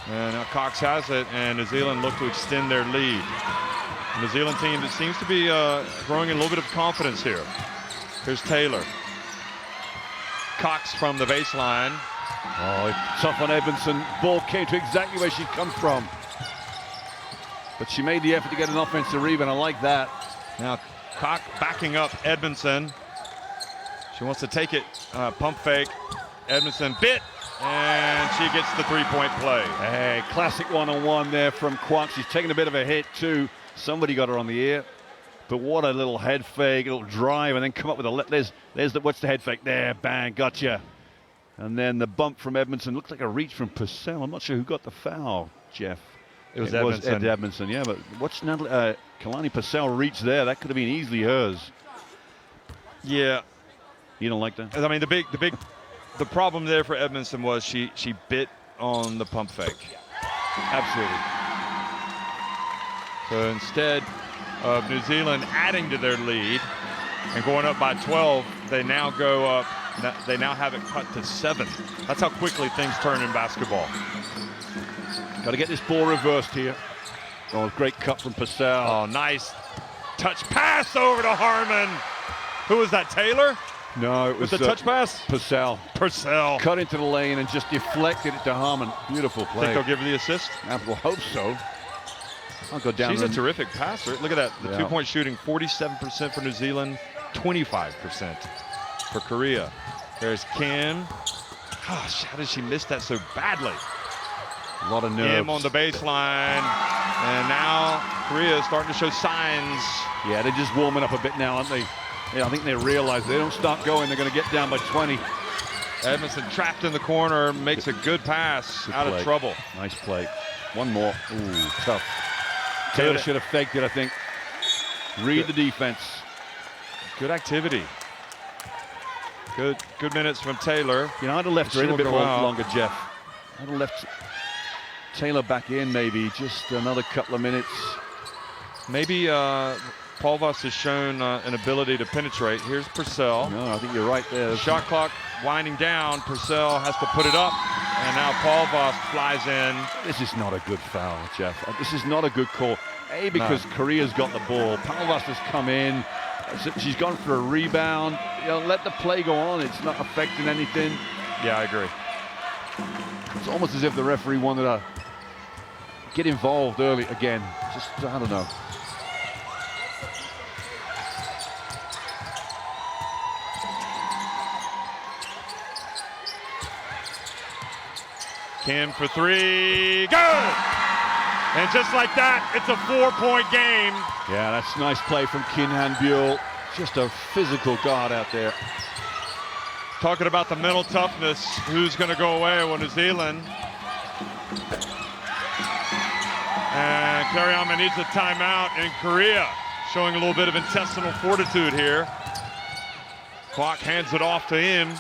And now Cox has it, and New Zealand look to extend their lead. The New Zealand team that seems to be growing in a little bit of confidence here. Here's Taylor. Cox from the baseline. Oh, tough on Edmondson. Ball came to exactly where she'd come from. But she made the effort to get an offensive rebound. I like that. Now Cox backing up Edmondson. She wants to take it, pump fake. Edmondson bit, and she gets the 3-point play. Hey, classic one-on-one there from Kwok. She's taking a bit of a hit too. Somebody got her on the ear. But what a little head fake, a little drive, and then come up with a what's the head fake? There, bang, gotcha. And then the bump from Edmondson looked like a reach from Purcell. I'm not sure who got the foul, Jeff. It was Edmondson. Ed Edmondson, yeah, but watch Kalani Purcell reach there. That could have been easily hers. Yeah. You don't like that? I mean, the problem there for Edmondson was she bit on the pump fake. Absolutely. So instead of New Zealand adding to their lead and going up by 12, they now go up. They now have it cut to 7. That's how quickly things turn in basketball. Got to get this ball reversed here. Oh, great cut from Purcell. Oh, nice touch pass over to Harmon. Who was that, Taylor? No, it was the touch pass? Purcell. Purcell. Cut into the lane and just deflected it to Harmon. Beautiful play. Think they'll give her the assist? I will hope so. I'll go down. She's a terrific passer. Look at that. The Yeah. two-point shooting, 47% for New Zealand, 25% for Korea. There's Kim. Gosh, how did she miss that so badly? A lot of nerves. Kim on the baseline. And now Korea is starting to show signs. Yeah, they're just warming up a bit now, aren't they? Yeah, I think they realize they don't start going, they're going to get down by 20. Edmondson trapped in the corner, makes a good pass, out of trouble. Nice play. One more. Ooh, tough. Taylor should have faked it, I think. Read the defense. Good activity. Good minutes from Taylor. You know, I'd have left her in a She'll bit go more out. longer, Jeff. I'd have left Taylor back in maybe, just another couple of minutes. Maybe Paul Voss has shown an ability to penetrate. Here's Purcell. No, I think you're right there. Shot clock winding down. Purcell has to put it up. And now Paul Voss flies in. This is not a good foul, Jeff. This is not a good call. A, because Korea's got the ball. Paul Voss has come in. She's gone for a rebound. You know, let the play go on. It's not affecting anything. Yeah, I agree. It's almost as if the referee wanted to get involved early again. Just, I don't know. Kim for three. Good! And just like that, it's a 4-point game. Yeah, that's nice play from Kim Han-byul. Just a physical guard out there. Talking about the mental toughness, who's going to go away? Well, New Zealand. And Kariyama needs a timeout in Korea, showing a little bit of intestinal fortitude here. Kwok hands it off to him.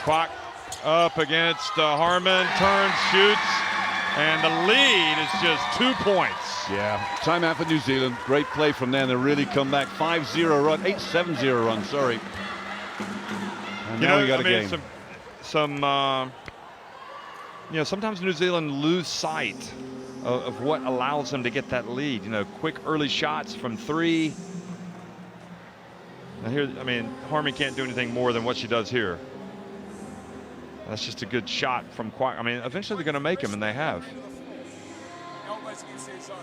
Kwok up against Harmon, turns, shoots, and the lead is just 2 points. Yeah, timeout for New Zealand. Great play from them. They really come back. 5-0 run, 8-7-0 run, sorry. And now we got a game. Sometimes New Zealand lose sight of what allows them to get that lead. You know, quick early shots from three. Now here, I mean, Harmon can't do anything more than what she does here. That's just a good shot from Kwok. I mean, eventually they're going to make him, and they have. Elbows against their zone.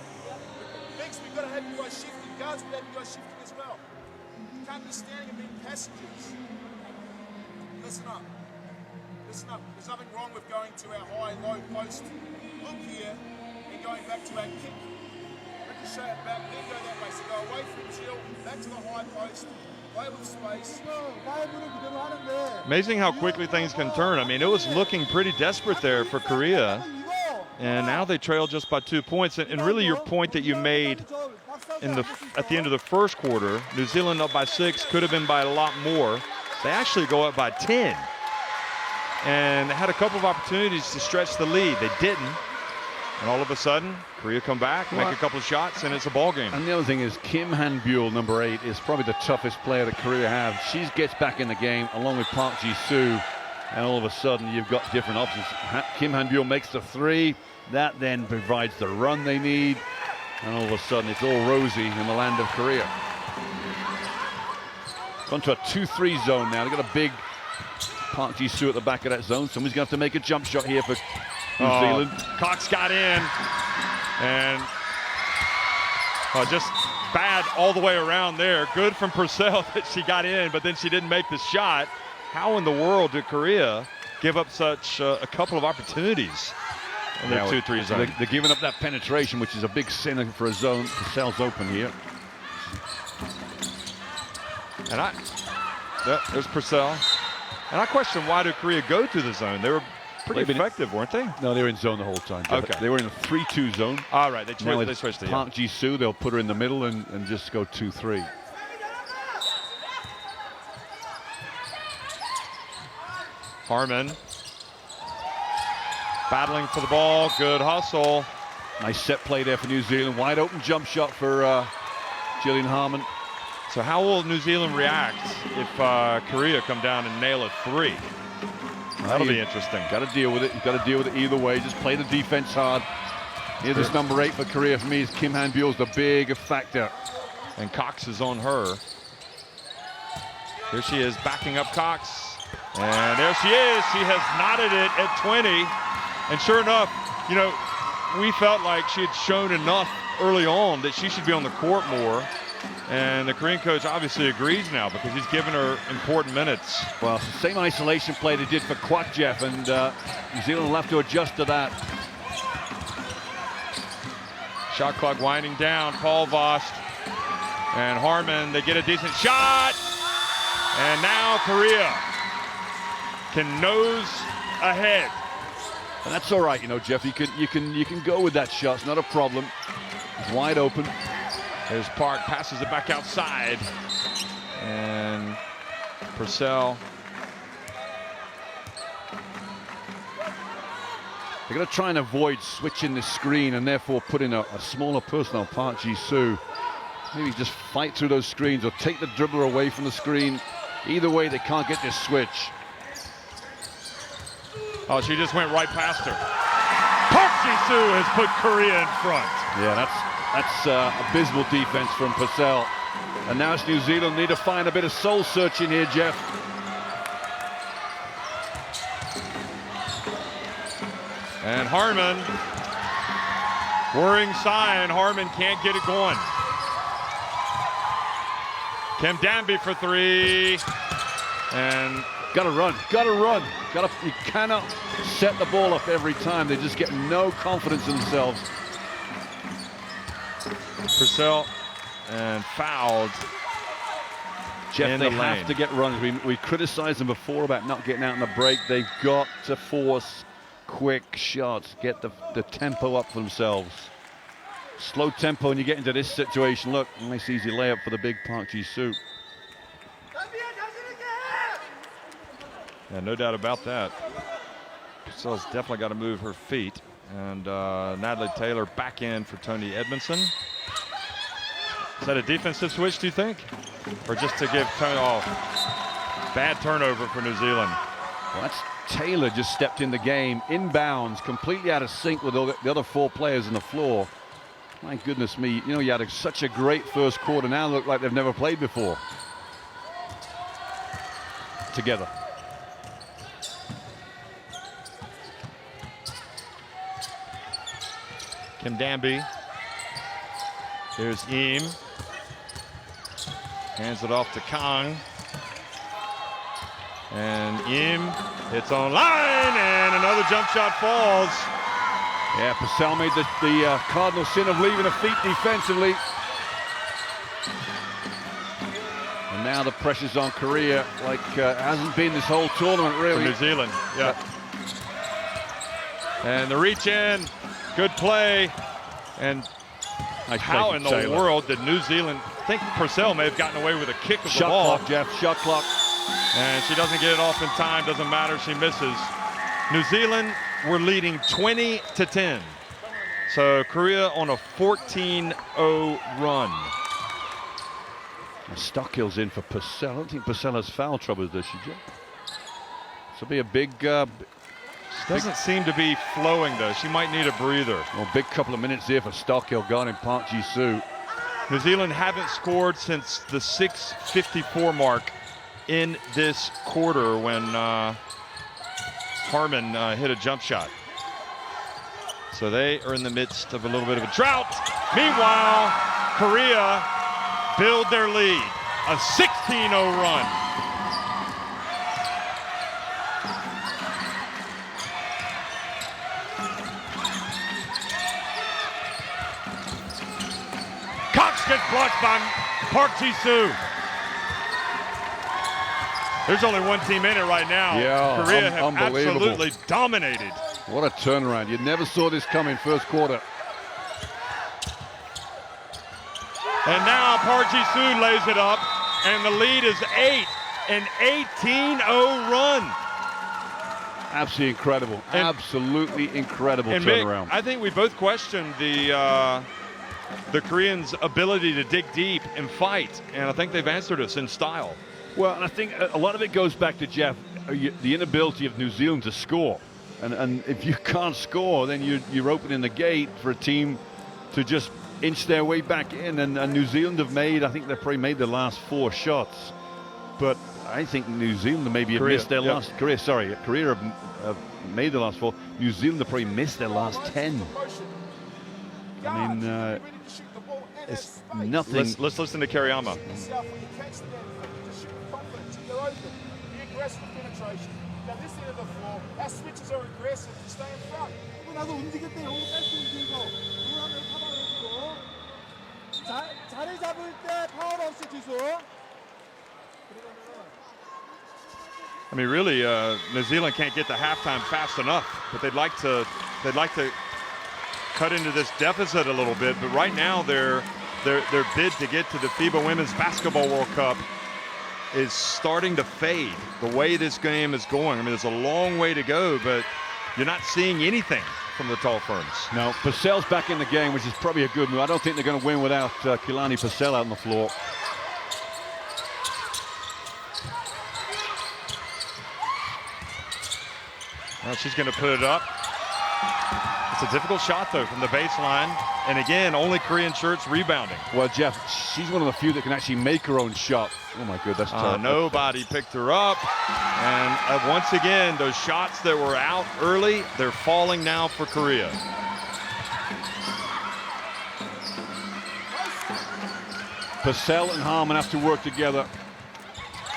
Next, we've got to have you guys shifting. Guards will have you guys shifting as well. You can't be standing and being passengers. Listen up. Listen up. There's nothing wrong with going to our high-low post look here and going back to our kick. Ricochet it back, then go that way. So go away from Jill, back to the high post. Play with space. Amazing how quickly things can turn. I mean, it was looking pretty desperate there for Korea, and now they trail just by 2 points. And really, your point that you made at the end of the first quarter, New Zealand up by 6, could have been by a lot more. They actually go up by 10, and had a couple of opportunities to stretch the lead. They didn't, and all of a sudden, Korea come back, make a couple of shots, and it's a ball game. And the other thing is Kim Han-byul, number 8, is probably the toughest player that Korea have. She gets back in the game along with Park Ji-soo, and all of a sudden you've got different options. Kim Han-byul makes the 3. That then provides the run they need, and all of a sudden it's all rosy in the land of Korea. Gone to a 2-3 zone now. They've got a big Park Ji-soo at the back of that zone. Somebody's going to have to make a jump shot here for New Zealand. Cox got in, and just bad all the way around there. Good from Purcell that she got in, but then she didn't make the shot. How in the world did Korea give up such a couple of opportunities in their 2-3 zone? They're giving up that penetration, which is a big sin for a zone. Purcell's open here. And there's Purcell. And I question, why did Korea go to the zone? They were pretty effective, weren't they? No, they were in zone the whole time. Okay. They were in a 3-2 zone. All right, they switched to Park Ji-soo, they'll put her in the middle and just go 2-3. Harmon battling for the ball. Good hustle. Nice set play there for New Zealand. Wide open jump shot for Jillian Harmon. So how will New Zealand react if Korea come down and nail a 3? That'll be interesting. Got to deal with it. You've got to deal with it either way. Just play the defense hard. Here's this number 8 for Korea. For me, is Kim Han-byul's the big factor. And Cox is on her. Here she is backing up Cox. And there she is. She has knotted it at 20. And sure enough, you know, we felt like she had shown enough early on that she should be on the court more. And the Korean coach obviously agrees now because he's given her important minutes. Well, it's the same isolation play they did for Kwak Jeff, and New Zealand will have to adjust to that. Shot clock winding down. Paul Vost and Harmon, they get a decent shot. And now Korea can nose ahead. And that's all right, you know, Jeff. You can go with that shot. It's not a problem. It's wide open. There's Park, passes it back outside. And Purcell. They're going to try and avoid switching the screen and therefore put in a smaller person on Park Ji-soo. Maybe just fight through those screens or take the dribbler away from the screen. Either way, they can't get this switch. Oh, she just went right past her. Park Ji-soo has put Korea in front. Yeah, that's abysmal defense from Purcell. And now it's New Zealand need to find a bit of soul searching here, Jeff. And Harmon, worrying sign, Harmon can't get it going. Kim Danby for 3. And Gotta run. You cannot set the ball up every time. They just get no confidence in themselves. Purcell and fouled. Jeff, they have to get runs. We criticized them before about not getting out in the break. They've got to force quick shots, get the tempo up for themselves. Slow tempo and you get into this situation. Look, nice easy layup for the big Park Ji-soo. Yeah, no doubt about that. Purcell's definitely got to move her feet. And Natalie Taylor back in for Tony Edmondson. Is that a defensive switch, do you think? Or just to give Tony off? Bad turnover for New Zealand. Well, that's Taylor just stepped in the game, inbounds, completely out of sync with all the other 4 players on the floor. My goodness me, you know, you had such a great first quarter. Now look like they've never played before. Together. Kim Danby. Here's Eam. Hands it off to Kang. And Eam hits on line, and another jump shot falls. Yeah, Purcell made the cardinal sin of leaving her feet defensively. And now the pressure's on Korea, like it hasn't been this whole tournament, really. For New Zealand, yeah. And the reach in, good play. And nice how play in the Taylor. world did New Zealand, I think Purcell may have gotten away with a kick of the Shot ball. clock, Jeff, shot clock. And she doesn't get it off in time, doesn't matter, she misses. New Zealand were leading 20-10. So Korea on a 14-0 run. Stockhill's in for Purcell. I don't think Purcell has foul trouble, does she, Jeff? This will be a big... doesn't seem to be flowing, though. She might need a breather. Well, big couple of minutes here for Stockhill guarding Park Ji-soo. New Zealand haven't scored since the 6:54 mark in this quarter when Harmon hit a jump shot. So they are in the midst of a little bit of a drought. Meanwhile, Korea build their lead. A 16-0 run. Cox gets blocked by Park Ji-soo. There's only one team in it right now. Yeah, Korea have unbelievable. absolutely dominated. What a turnaround. You never saw this coming first quarter. And now Park Ji-soo lays it up, and the lead is 8. An 18-0 run. Absolutely incredible. And, absolutely incredible and Mick, turnaround. I think we both questioned the the Koreans' ability to dig deep and fight, and I think they've answered us in style. Well, and I think a lot of it goes back to, Jeff, the inability of New Zealand to score. And if you can't score, then you're opening the gate for a team to just inch their way back in. And New Zealand have made, I think they've probably made their last 4 shots. But I think New Zealand maybe have missed their last. Korea have made the last 4. New Zealand have probably missed their last 10. I mean, it's nothing. Let's listen to Kariyama. Now this end of the floor, our switches are aggressive to stay in front. 나도 움직일 때 요거 뺄수 움직이고 누구하면 커버해주고 자리 잡을 때 파울 없이 지수. I mean, really, New Zealand can't get to halftime fast enough, but they'd like to cut into this deficit a little bit. But right now, their bid to get to the FIBA Women's Basketball World Cup is starting to fade. The way this game is going, I mean, there's a long way to go, but you're not seeing anything from the tall ferns. No, Purcell's back in the game, which is probably a good move. I don't think they're going to win without Kilani Purcell out on the floor. Well, she's going to put it up. It's a difficult shot, though, from the baseline. And again, only Korean shirts rebounding. Well, Jeff, she's one of the few that can actually make her own shot. Oh, my God, that's tough. Nobody picked her up. And once again, those shots that were out early, they're falling now for Korea. Purcell and Harmon have to work together.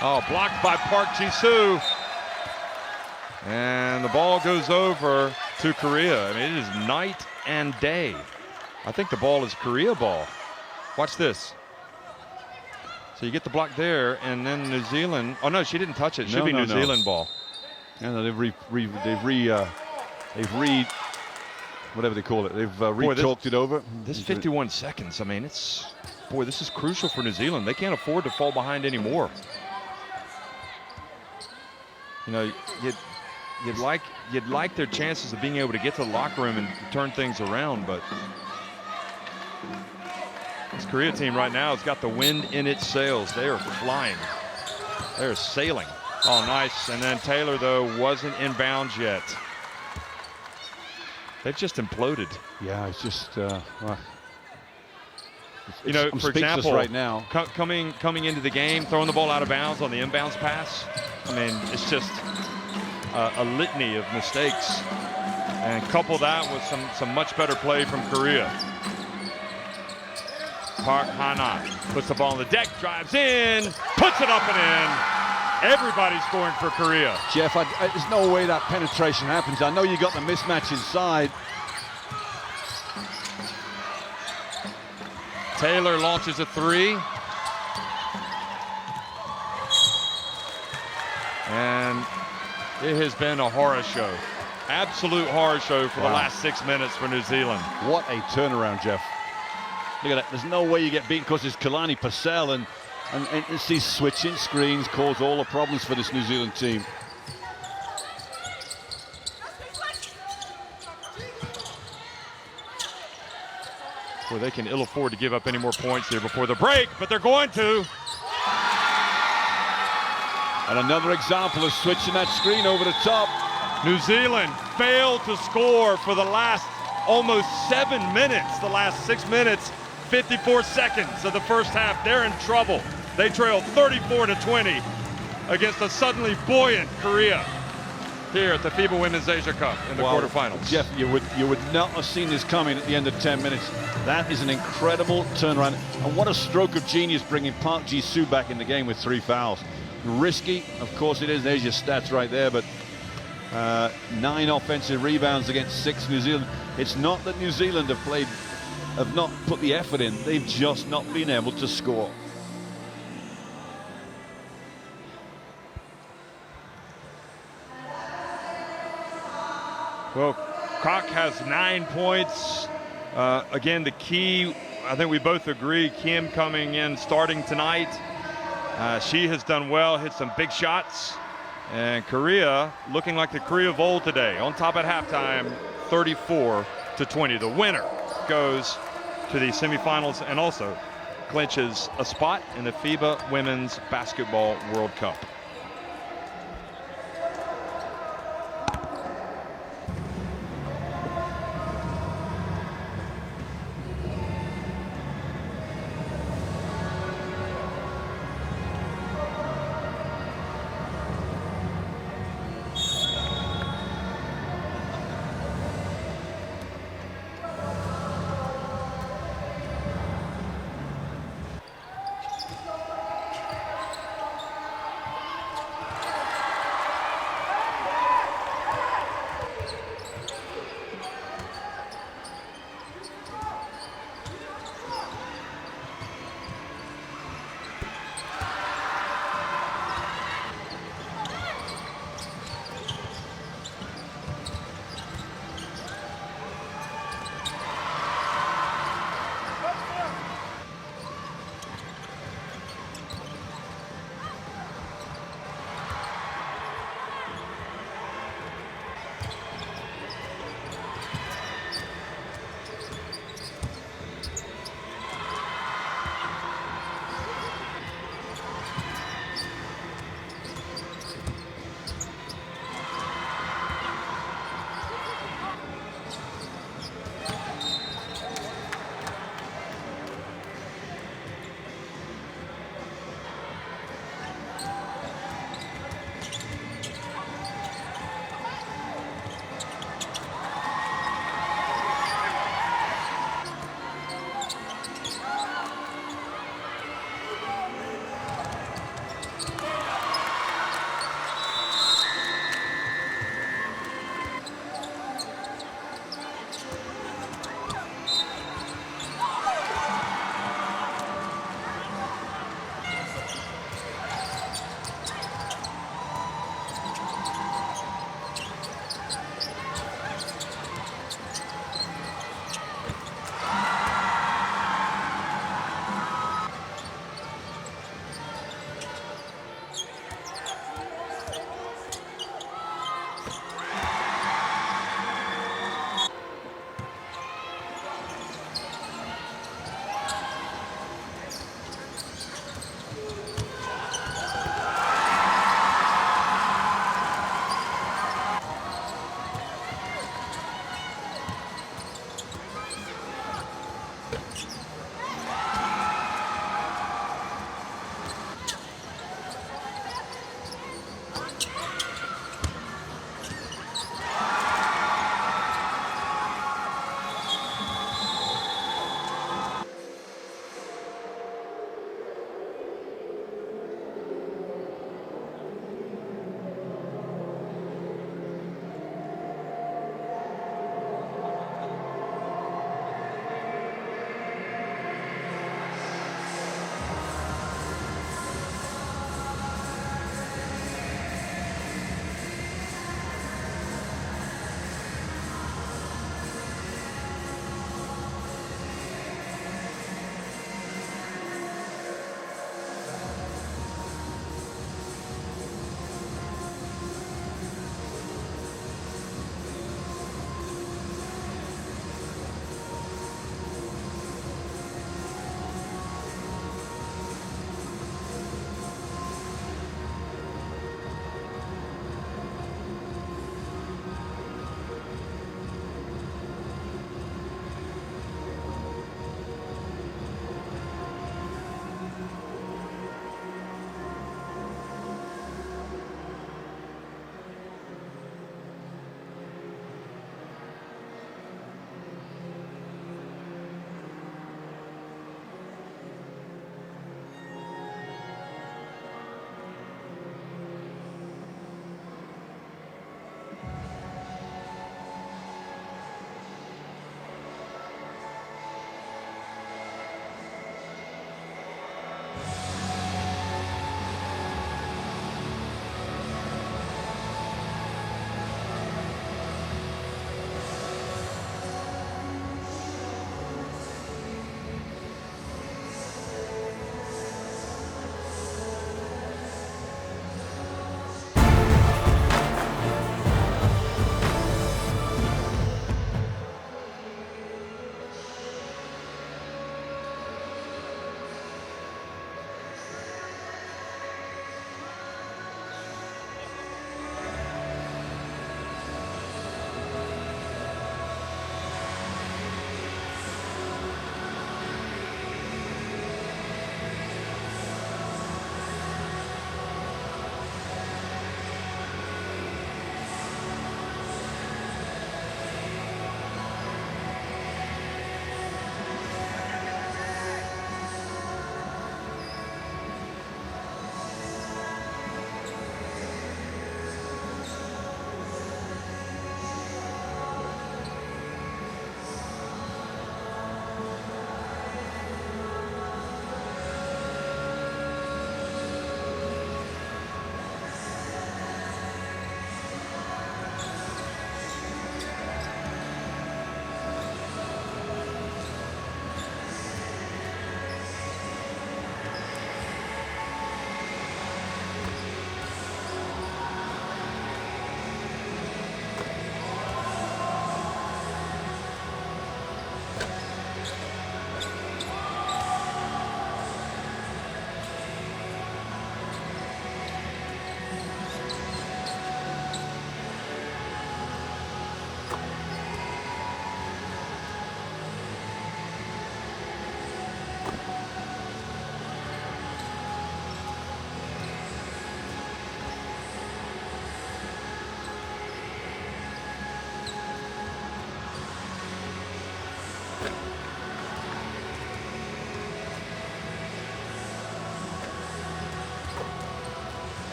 Oh, blocked by Park Ji-soo. And the ball goes over to Korea. I mean, it is night and day. I think the ball is Korea ball. Watch this. So you get the block there, and then New Zealand. Oh no, she didn't touch it. It should be New Zealand ball. Yeah, no, they've whatever they call it. They've re-talked it over. This 51 seconds. I mean, this is crucial for New Zealand. They can't afford to fall behind anymore. You know, you'd like their chances of being able to get to the locker room and turn things around, but this Korea team right now has got the wind in its sails. They are flying. They're sailing. Oh, nice. And then Taylor, though, wasn't inbounds yet. They've just imploded. Yeah, it's just, you know, for example, right now, coming into the game, throwing the ball out of bounds on the inbounds pass. I mean, it's just a litany of mistakes. And couple that with some much better play from Korea. Park Hana puts the ball on the deck, drives in, puts it up and in. Everybody's scoring for Korea. Jeff, there's no way that penetration happens. I know you got the mismatch inside. Taylor launches a three. And it has been a horror show. Absolute horror show for the last 6 minutes for New Zealand. What a turnaround, Jeff. Look at that. There's no way you get beaten because it's Kalani Purcell, and it's these switching screens cause all the problems for this New Zealand team. Well, they can ill afford to give up any more points here before the break, but they're going to. And another example of switching that screen over the top. New Zealand failed to score for the last almost 7 minutes, the last 6 minutes, 54 seconds of the first half. They're in trouble. They trailed 34-20 against a suddenly buoyant Korea here at the FIBA Women's Asia Cup in the quarterfinals. Jeff, you would not have seen this coming at the end of 10 minutes. That is an incredible turnaround. And what a stroke of genius bringing Park Ji-soo back in the game with 3 fouls. Risky, of course it is. There's your stats right there, but 9 offensive rebounds against 6 New Zealand. It's not that New Zealand have not put the effort in. They've just not been able to score. Well, Koch has 9 points. Again, the key, I think we both agree, Kim coming in starting tonight. She has done well, hit some big shots. And looking like the Korea of old today. On top at halftime, 34-20. The winner goes to the semifinals and also clinches a spot in the FIBA Women's Basketball World Cup.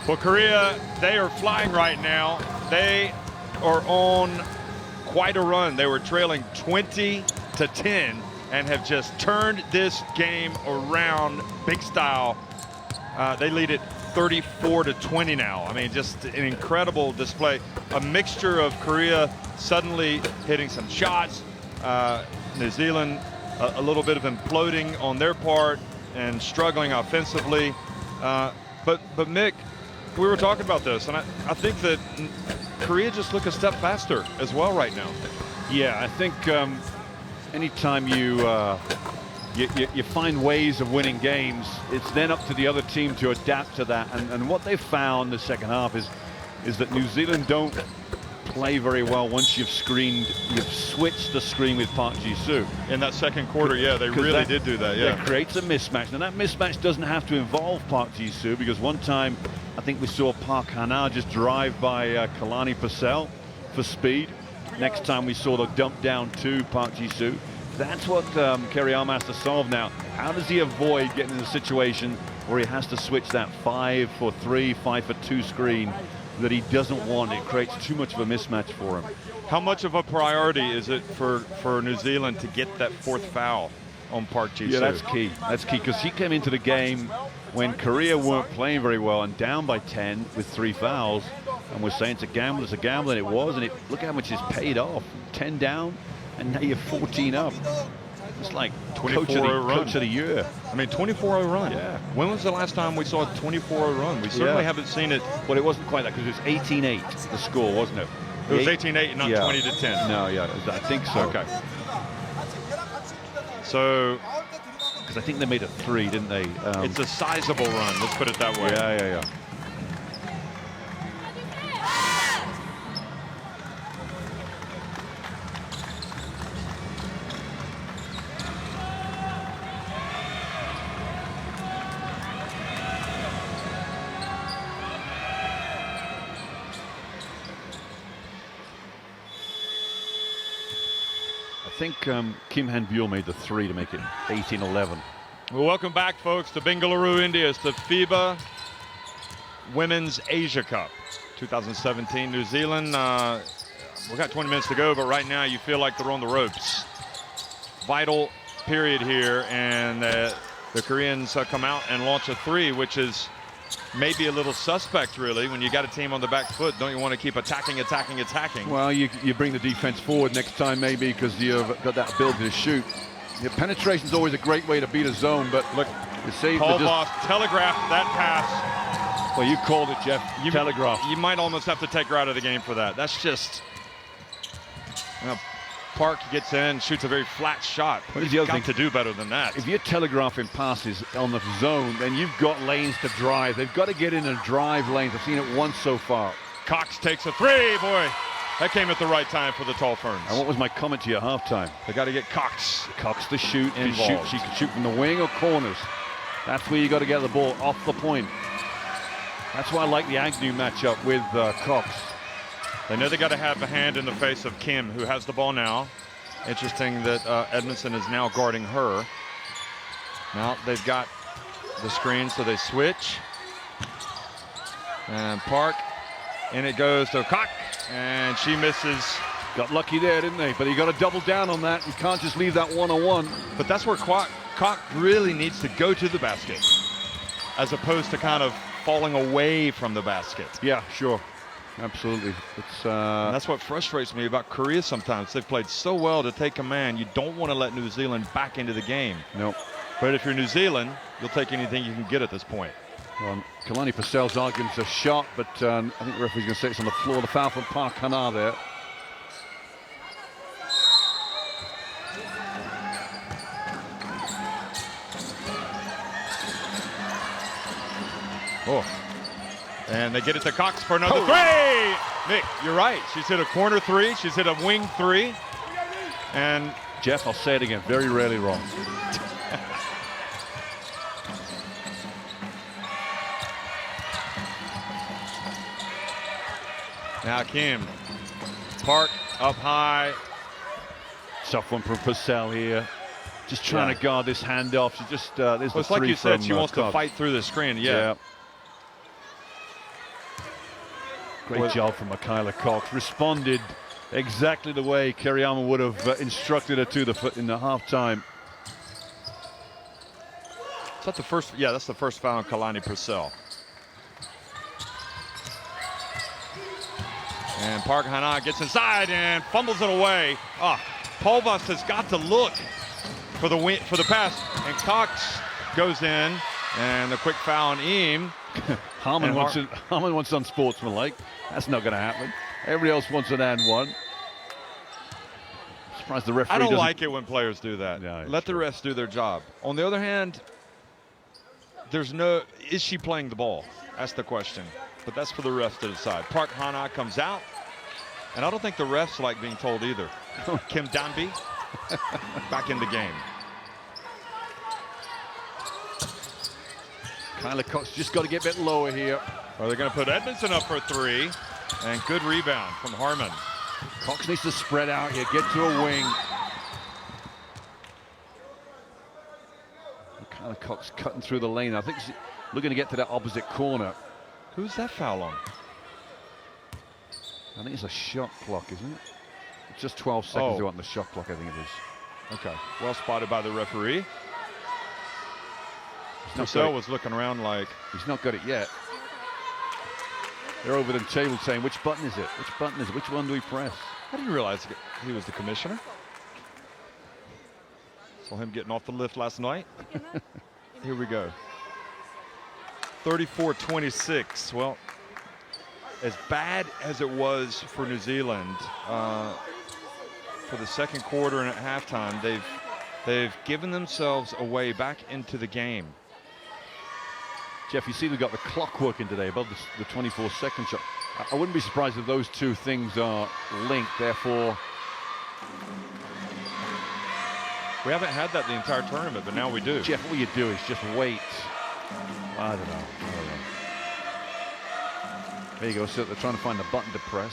Well, Korea, they are flying right now. They are on quite a run. They were trailing 20-10 and have just turned this game around big style. They lead it 34-20 now. I mean, just an incredible display. A mixture of Korea suddenly hitting some shots, New Zealand a little bit of imploding on their part and struggling offensively. But Mick, we were talking about this, and I think that Korea just look a step faster as well right now. Yeah, I think anytime you find ways of winning games, it's then up to the other team to adapt to that. And what they found in the second half is that New Zealand don't play very well once you've switched the screen with Park Ji-soo. In that second quarter, yeah, they really did do that, yeah. It creates a mismatch. And that mismatch doesn't have to involve Park Ji-soo, because one time I think we saw Park Hana just drive by Kalani Purcell for speed. Next time we saw the dump down to Park Ji-soo. That's what Kerry Arm has to solve now. How does he avoid getting in a situation where he has to switch that 5-for-3, 5-for-2 screen that he doesn't want? It creates too much of a mismatch for him. How much of a priority is it for New Zealand to get that fourth foul on Park Ji-soo? Yeah, that's key. That's key, because he came into the game when Korea weren't playing very well and down by 10 with 3 fouls, and we're saying it's a gamble, and it was, and look how much it's paid off. 10 down, and now you're 14 up. It's like 24-0 run. Coach of the year. I mean, 24-0 run. Yeah. When was the last time we saw a 24-0 run? We certainly haven't seen it. Well, it wasn't quite that, because it was 18-8, the score, wasn't it? It was 18-8, not 20-10. No, yeah, I think so. Okay. So, because I think they made a 3, didn't they? It's a sizable run, let's put it that way. Yeah. I think Kim Han-byul made the 3 to make it 18-11. Well, welcome back, folks, to Bengaluru, India. It's the FIBA Women's Asia Cup 2017. New Zealand, we've got 20 minutes to go, but right now you feel like they're on the ropes. Vital period here, and the Koreans come out and launch a 3, which is maybe a little suspect, really. When you got a team on the back foot, don't you want to keep attacking? Well, you bring the defense forward next time, maybe, because you've got that ability to shoot. Your penetration is always a great way to beat a zone, but look, you see, Paul Voss telegraphed that pass. Well, you called it, Jeff. Telegraph. You might almost have to take her out of the game for that. That's just, Park gets in, shoots a very flat shot. What is the other thing to do better than that? If you're telegraphing passes on the zone, then you've got lanes to drive. They've got to get in and drive lanes. I've seen it once so far. Cox takes a 3, boy. That came at the right time for the Tall Ferns. And what was my comment to you at halftime? They got to get Cox to shoot involved. She can shoot from the wing or corners. That's where you got to get the ball off the point. That's why I like the Agnew matchup with Cox. They know they got to have a hand in the face of Kim, who has the ball now. Interesting that Edmondson is now guarding her. Now they've got the screen, so they switch. And Park, and it goes to Cox, and she misses. Got lucky there, didn't they? But you got to double down on that. You can't just leave that one-on-one. But that's where Cox really needs to go to the basket, as opposed to kind of falling away from the basket. Yeah, sure. Absolutely. That's what frustrates me about Korea sometimes. They've played so well to take command. You don't want to let New Zealand back into the game. Nope. But if you're New Zealand, you'll take anything you can get at this point. Well, Kalani Purcell's argument's a shot, but I think the referee's going to say it's on the floor. The foul from Park Hana there. Oh. And they get it to Cox for another 3. Nick, you're right. She's hit a corner 3. She's hit a wing 3. And Jeff, I'll say it again, very rarely wrong. now Kim. Park up high. Tough one from Purcell here. Just trying to guard this handoff. She just, there's the it's like 3 you said, she from, wants to fight through the screen. Yeah. Great job from Michaela Cox. Responded exactly the way Kiriyama would have instructed her to in the halftime. Is that the first? Yeah, that's the first foul on Kalani Purcell. And Park Hana gets inside and fumbles it away. Polvas has got to look for the pass, and Cox goes in, and the quick foul on Eam. Harmon wants unsportsmanlike. That's not going to happen. Everybody else wants an and one. Surprised the referee I don't doesn't like it when players do that. Yeah, Let the refs do their job. On the other hand, is she playing the ball? That's the question. But that's for the refs to decide. Park Hana comes out, and I don't think the refs like being told either. Kim Danby back in the game. Kyla Cox just got to get a bit lower here. Are they going to put Edmondson up for three? And good rebound from Harmon. Cox needs to spread out here, get to a wing. Kyla Cox cutting through the lane. I think she's looking to get to that opposite corner. Who's that foul on? I think it's a shot clock, isn't it? It's just 12 seconds to go on the shot clock, I think it is. Okay, well spotted by the referee. Purcell was looking around like... He's not got it yet. They're over the table saying, which button is it? Which button is it? Which one do we press? I didn't realize he was the commissioner. Saw him getting off the lift last night. Here we go. 34-26. Well, as bad as it was for New Zealand for the second quarter and at halftime, they've given themselves a way back into the game. Jeff, you see we've got the clock working today above the 24-second shot. I wouldn't be surprised if those two things are linked, therefore. We haven't had that the entire tournament, but now we do. Jeff, what you do is just wait. I don't know. There you go, so they're trying to find the button to press.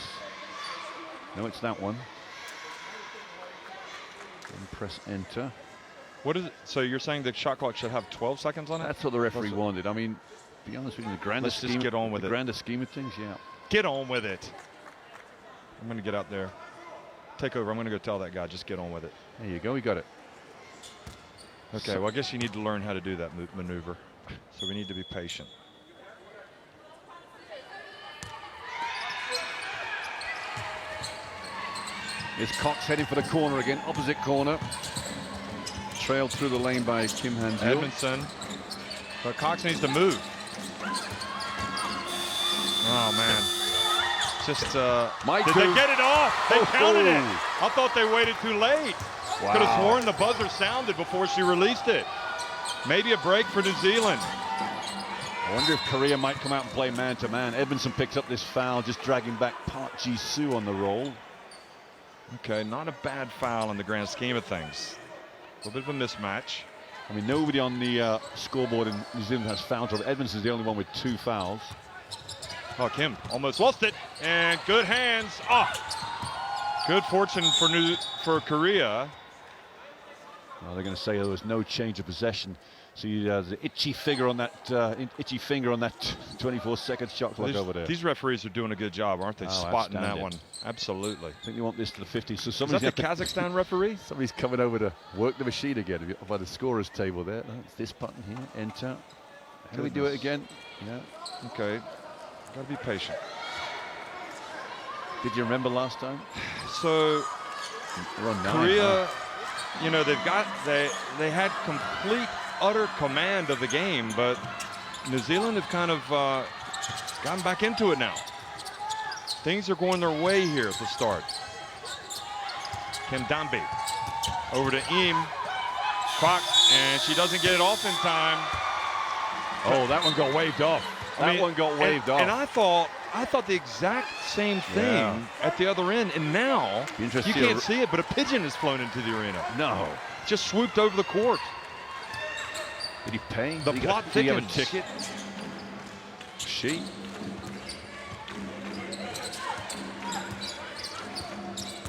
No, it's that one. And press enter. What is it? So you're saying the shot clock should have 12 seconds on it? That's what the referee wanted. I mean, to be honest with you, the grander Let's just get on with it. The grander scheme of things, yeah. Get on with it. I'm going to get out there. Take over. I'm going to go tell that guy, just get on with it. There you go, we got it. Okay, well, I guess you need to learn how to do that maneuver. So we need to be patient. It's Cox heading for the corner again, opposite corner. Trailed through the lane by Kim Han-gil. Edmondson. But Cox needs to move. Oh, man. Just, did they get it off? They counted it. I thought they waited too late. Wow. Could have sworn the buzzer sounded before she released it. Maybe a break for New Zealand. I wonder if Korea might come out and play man-to-man. Edmondson picks up this foul, just dragging back Park Ji-soo on the roll. Okay, not a bad foul in the grand scheme of things. A little bit of a mismatch. I mean, nobody on the scoreboard in New Zealand has fouls. Edmondson's the only one with 2 fouls. Oh, Kim almost lost it, and good hands. Oh, good fortune for Korea. Well, they're going to say there was no change of possession. See the itchy finger on that 24-second shot clock over there. These referees are doing a good job, aren't they? Spotting that one. Absolutely. I think they want this to the 50s. So is that the Kazakhstan referee? Somebody's coming over to work the machine again by the scorer's table there. It's this button here, enter. How do we do it again? Yeah. Okay. Got to be patient. Did you remember last time? So we're on 9, Korea, you know, they had complete, utter command of the game, but New Zealand have kind of gotten back into it now. Things are going their way here at the start. Kim Danby over to Eam. Cox, and she doesn't get it off in time. Oh, that one got waved off. That one got waved off. And I thought the exact same thing at the other end, and now you can't see it, but a pigeon has flown into the arena. No. Just swooped over the court. Did he pay? The plot thickens. Did he have a ticket? She.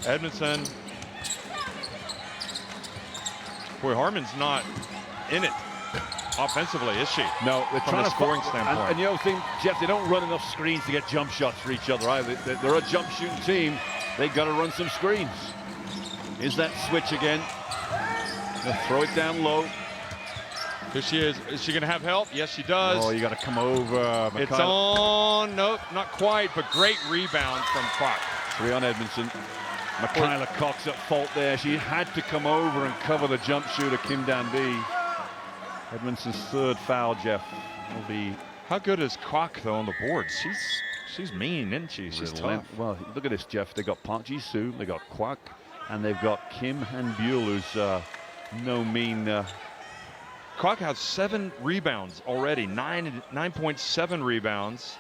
Edmondson. Boy, Harmon's not in it. offensively, is she? No, they're From trying a to scoring standpoint. And you know, thing, Jeff, they don't run enough screens to get jump shots for each other either. They're a jump shooting team. They got to run some screens. Is that switch again? They'll throw it down low. Here she is. Is she going to have help? Yes, she does. Oh, you got to come over. It's on. Nope, not quite, but great rebound from Kwok. 3 on Edmondson. Michaela Cox at fault there. She had to come over and cover the jump shooter, Kim Danby. Edmondson's 3rd foul, Jeff, will be... How good is Kwok, though, on the boards? She's mean, isn't she? She's tough. Well, look at this, Jeff. They got Park Ji-soo, they got Kwok, and they've got Kim Han-byul, who's no mean... Kwok has 7 rebounds already, 9.7 rebounds.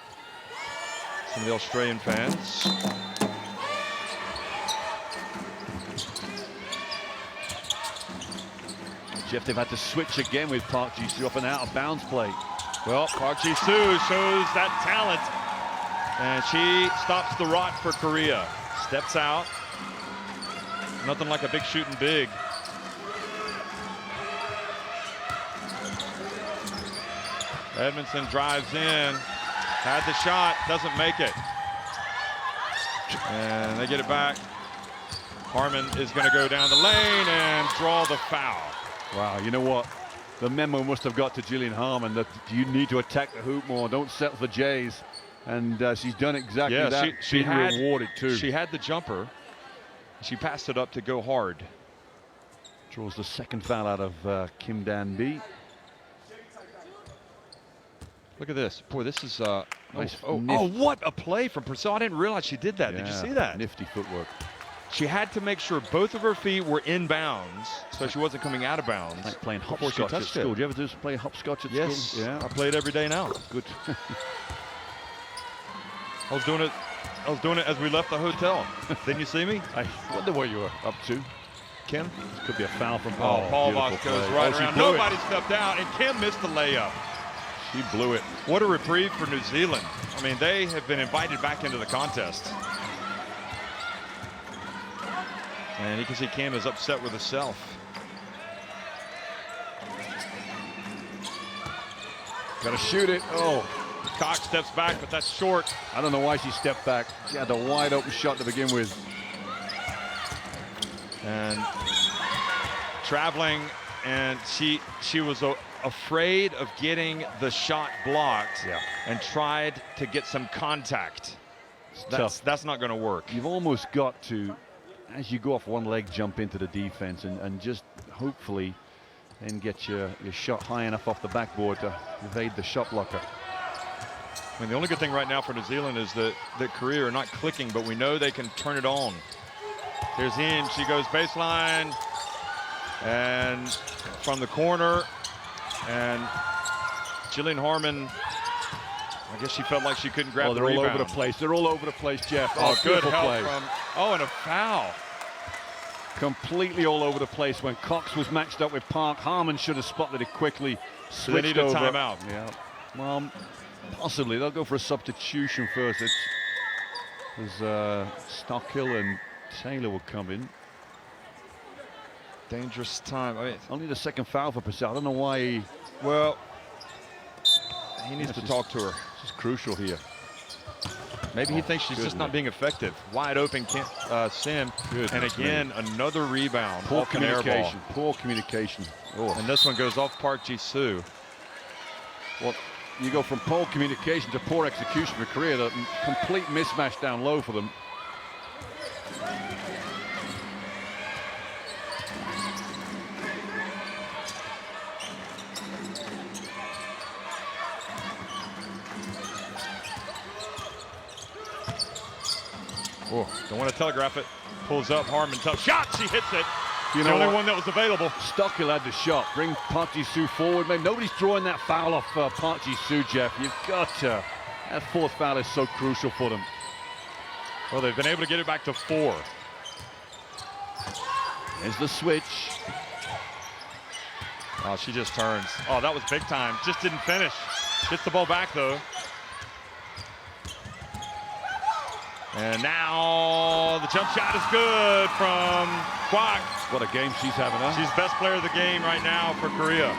Some of the Australian fans. Jeff, they've had to switch again with Park Ji-soo off an out-of-bounds play. Well, Park Ji-soo shows that talent, and she stops the rot for Korea. Steps out. Nothing like a big shooting big. Edmondson drives in, had the shot, doesn't make it. And they get it back. Harmon is going to go down the lane and draw the foul. Wow, you know what? The memo must have got to Jillian Harmon that you need to attack the hoop more. Don't settle for Jays. And she's done exactly that. She been had, rewarded too. She had the jumper. She passed it up to go hard. Draws the 2nd foul out of Kim Dan-bi. Look at this. Boy, this is Nice what a play from Purcell. I didn't realize she did that. Yeah, Did you see that? nifty footwork. She had to make sure both of her feet were in bounds, so she wasn't coming out of bounds. Like playing before she hopscotch at touched school. it. Do you ever do play hopscotch at Yes. school? Yeah, I play it every day now. good. I was doing it as we left the hotel. Didn't you see me? I wonder what you were up to. Kim? This could be a foul from Paul. Paul beautiful Voss goes play. right she around. blew it. Nobody stepped out, and Kim missed the layup. She blew it. What a reprieve for New Zealand. I mean, they have been invited back into the contest. And you can see Kim is upset with herself. Got to shoot it. Oh, Cox steps back, but that's short. I don't know why she stepped back. She had a wide open shot to begin with. And traveling, and she was afraid of getting the shot blocked. Yeah. And tried to get some contact. Tough. That's not going to work. You've almost got to, as you go off one leg, jump into the defense and just hopefully then get your shot high enough off the backboard to evade the shot blocker. I mean, the only good thing right now for New Zealand is that Korea are not clicking, but we know they can turn it on. Here's in, she goes baseline, and from the corner, and Jillian Harmon, I guess she felt like she couldn't grab the rebound. They're all over the place. They're all over the place, Jeff. Oh, good beautiful help play. and a foul. Completely all over the place. When Cox was matched up with Park, Harmon should have spotted it quickly. So they need a timeout. Yeah, well, possibly. They'll go for a substitution first. There's Stockhill and Taylor will come in. Dangerous time. I mean, only the 2nd foul for Purcell. I don't know why. Well, he needs to talk to her. This is crucial here. Maybe he thinks she's just not being effective. Wide open Sim. And again, another rebound. Poor off an air ball. communication. Poor communication. Oh. And this one goes off Park Ji-soo. Well, you go from poor communication to poor execution for Korea. The complete mismatch down low for them. Oh, don't want to telegraph it. Pulls up, Harmon, tough shot. She hits it. You the know only what? one that was available. Stockhill had the shot. Bring Park Ji-soo forward. Maybe nobody's drawing that foul off Park Ji-soo, Jeff. You've got to. That 4th foul is so crucial for them. Well, they've been able to get it back to 4. There's the switch. Oh, she just turns. Oh, that was big time. Just didn't finish. Gets the ball back, though. And now the jump shot is good from Kwok. What a game she's having, huh? She's best player of the game right now for Korea.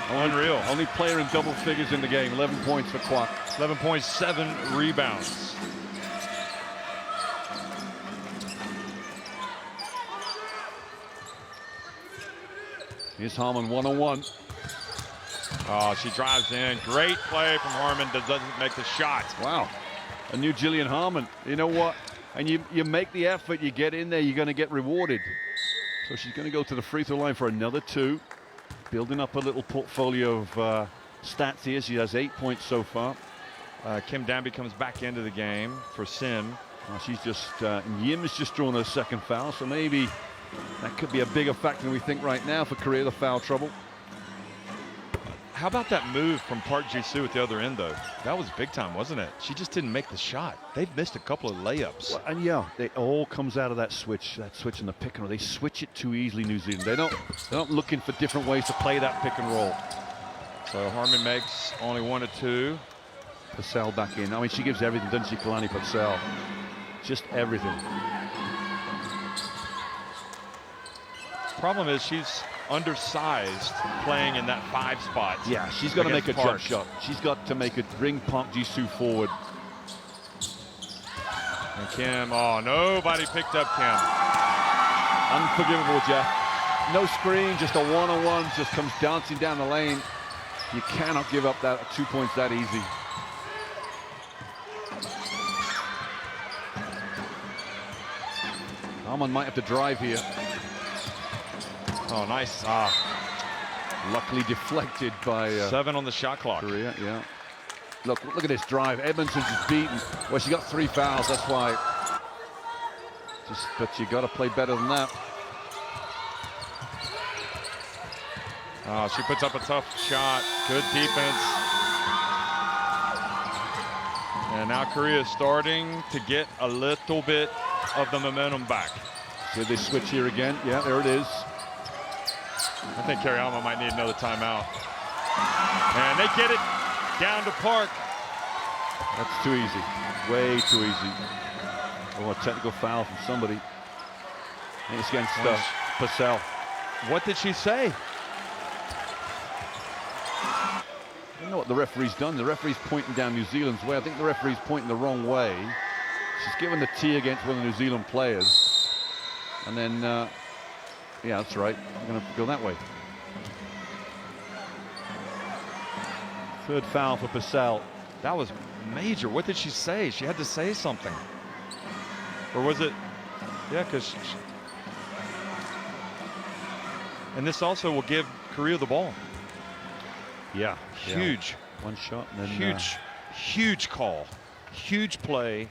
Unreal. Only player in double figures in the game. 11 points for Kwak. 11.7 rebounds. Here's Harmon one-on-one. Oh, she drives in. Great play from Harmon. Doesn't make the shot. Wow. A new Jillian Harmon. You know what? And you make the effort, you get in there, you're going to get rewarded. So she's going to go to the free throw line for another 2. Building up a little portfolio of stats here. She has 8 points so far. Kim Danby comes back into the game for Sin. She's just, Yim's just drawn her second foul, so maybe that could be a bigger factor than we think right now for Korea, the foul trouble. How about that move from Park Ji-soo at the other end, though? That was big time, wasn't it? She just didn't make the shot. They've missed a couple of layups. Well, and yeah, it all comes out of that switch in the pick and roll. They switch it too easily, New Zealand. They're not looking for different ways to play that pick and roll. So Harmon makes only 1 of 2. Purcell back in. I mean, she gives everything, doesn't she, Kalani Purcell? Just everything. Problem is she's undersized playing in that 5 spot. Yeah, she's got to make a Park. jump shot. She's got to make it, bring Park Ji-soo forward. And Kim, oh, nobody picked up Kim. Unforgivable, Jeff. No screen, just a one-on-one, just comes dancing down the lane. You cannot give up that 2 points that easy. Harmon might have to drive here. Oh, nice. Luckily deflected by 7 on the shot clock. Korea, yeah. Look at this drive. Edmondson's is beaten. Well, she got 3 fouls, that's why. But you got to play better than that. Oh, she puts up a tough shot. Good defense. And now Korea is starting to get a little bit of the momentum back. So they switch here again. Yeah, there it is. I think Kariyama might need another timeout. And they get it down to Park. That's too easy. Way too easy. Oh, a technical foul from somebody. And it's against Purcell. What did she say? I don't know what the referee's done. The referee's pointing down New Zealand's way. I think the referee's pointing the wrong way. She's given the tee against one of the New Zealand players. And then, yeah, that's right. I'm going to go that way. Third foul for Purcell. That was major. What did she say? She had to say something. Or was it? Yeah, because. And this also will give Korea the ball. Yeah. Huge. Yeah. One shot. And then, huge call. Huge play.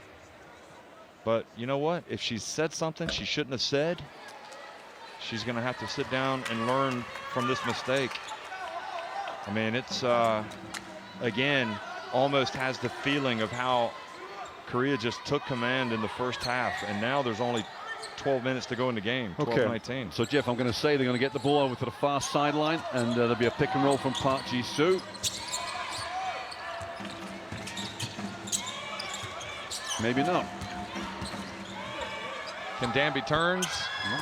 But you know what? If she said something she shouldn't have said, she's going to have to sit down and learn from this mistake. I mean, it's, again, almost has the feeling of how Korea just took command in the first half, and now there's only 12 minutes to go in the game, 12-19. So, Jeff, I'm going to say they're going to get the ball over to the far sideline, and there'll be a pick and roll from Park Ji-soo. Maybe not. Kim Danby turns.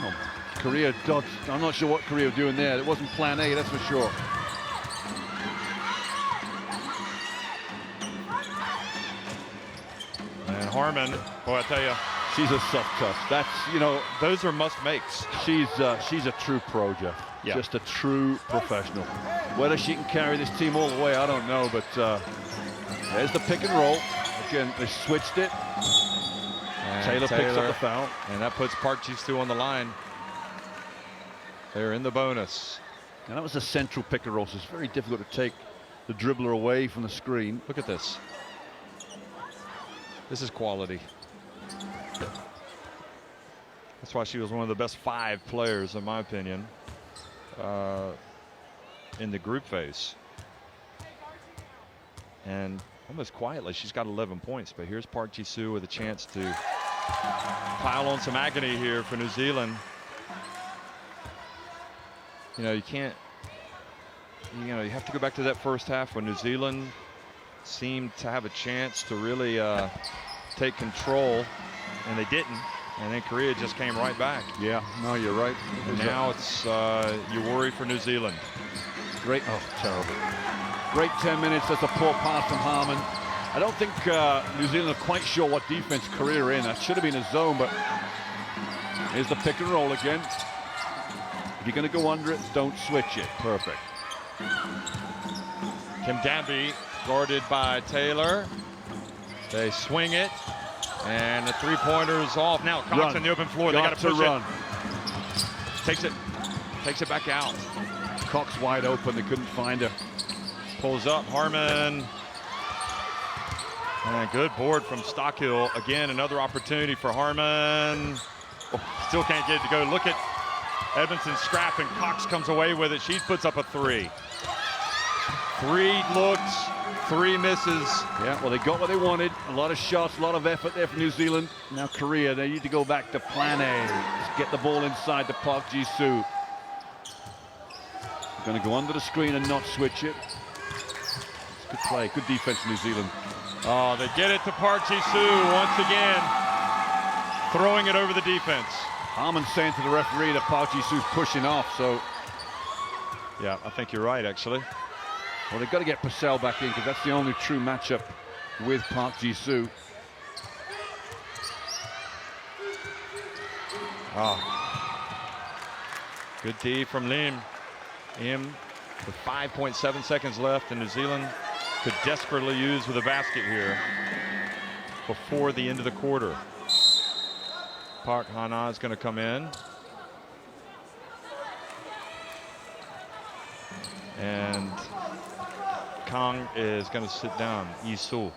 No. Korea dodged. I'm not sure what Korea were doing there. It wasn't plan A, that's for sure. And Harmon, boy, I tell you, she's a soft touch. That's, you know, those are must makes. She's a true pro, Jeff. Yeah. Just a true professional. Whether she can carry this team all the way, I don't know, but there's the pick and roll. Again, they switched it. And Taylor picks up the foul. And that puts Park Ji-soo on the line. They're in the bonus. And that was a central pick and roll, so it's very difficult to take the dribbler away from the screen. Look at this. This is quality. That's why she was one of the best 5 players, in my opinion, in the group phase. And almost quietly, she's got 11 points. But here's Park Ji-soo with a chance to pile on some agony here for New Zealand. You know, you can't, you know, you have to go back to that first half when New Zealand seemed to have a chance to really take control, and they didn't. And then Korea just came right back. Yeah, no, you're right. And now it's you worry for New Zealand. Great, oh, terrible. Great 10 minutes, that's a poor pass from Harmon. I don't think New Zealand are quite sure what defense Korea are in. That should have been a zone, but here's the pick and roll again. If you're going to go under it, don't switch it. Perfect. Kim Danby guarded by Taylor. They swing it, and the three-pointer's off. Now Cox in the open floor. They got to push run. Takes it back out. Cox wide open. They couldn't find her. Pulls up. Harmon. And good board from Stockhill. Again, another opportunity for Harmon. Oh, still can't get it to go. Look at Edmondson scrapping. Cox comes away with it. She puts up a three. 3 looks, 3 misses. Yeah, well, they got what they wanted. A lot of shots, a lot of effort there from New Zealand. Now Korea, they need to go back to plan A. Just get the ball inside to Park Ji-soo. Going to go under the screen and not switch it. It's good play, good defense from New Zealand. Oh, they get it to Park Ji-soo once again. Throwing it over the defense. Harmon saying to the referee that Park Ji-soo's pushing off, so. Yeah, I think you're right, actually. Well, they've got to get Purcell back in because that's the only true matchup with Park Ji-soo. Oh. Good D from Lim. Im with 5.7 seconds left, and New Zealand could desperately use with a basket here before the end of the quarter. Park Hana is going to come in. And Kang is going to sit down. Yi-soo.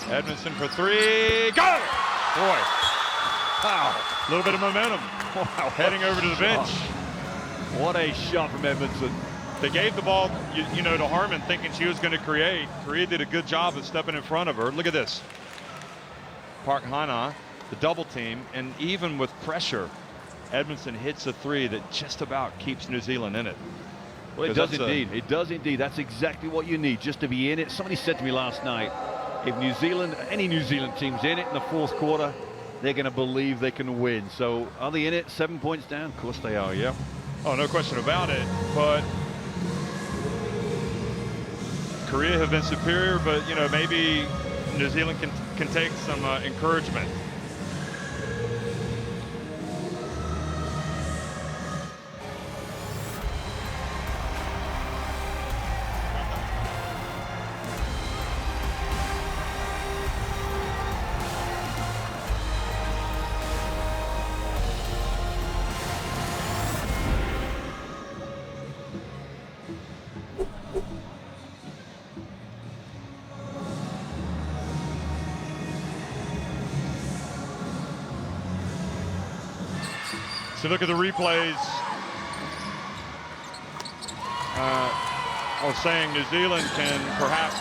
Edmondson for 3. Go! Boy. Wow. A little bit of momentum. Wow. Heading over to the bench. What a shot from Edmondson. They gave the ball, you know, to Harmon, thinking she was going to create. Korea did a good job of stepping in front of her. Look at this. Park Hana, the double team, and even with pressure, Edmondson hits a 3 that just about keeps New Zealand in it. Well, it does indeed. It does indeed. That's exactly what you need, just to be in it. Somebody said to me last night, if New Zealand, any New Zealand team's in it in the fourth quarter, they're going to believe they can win. So are they in it? 7 points down? Of course they are, yeah. Oh, no question about it. But Korea have been superior, but, you know, maybe New Zealand can take some encouragement. So look at the replays. I was saying New Zealand can perhaps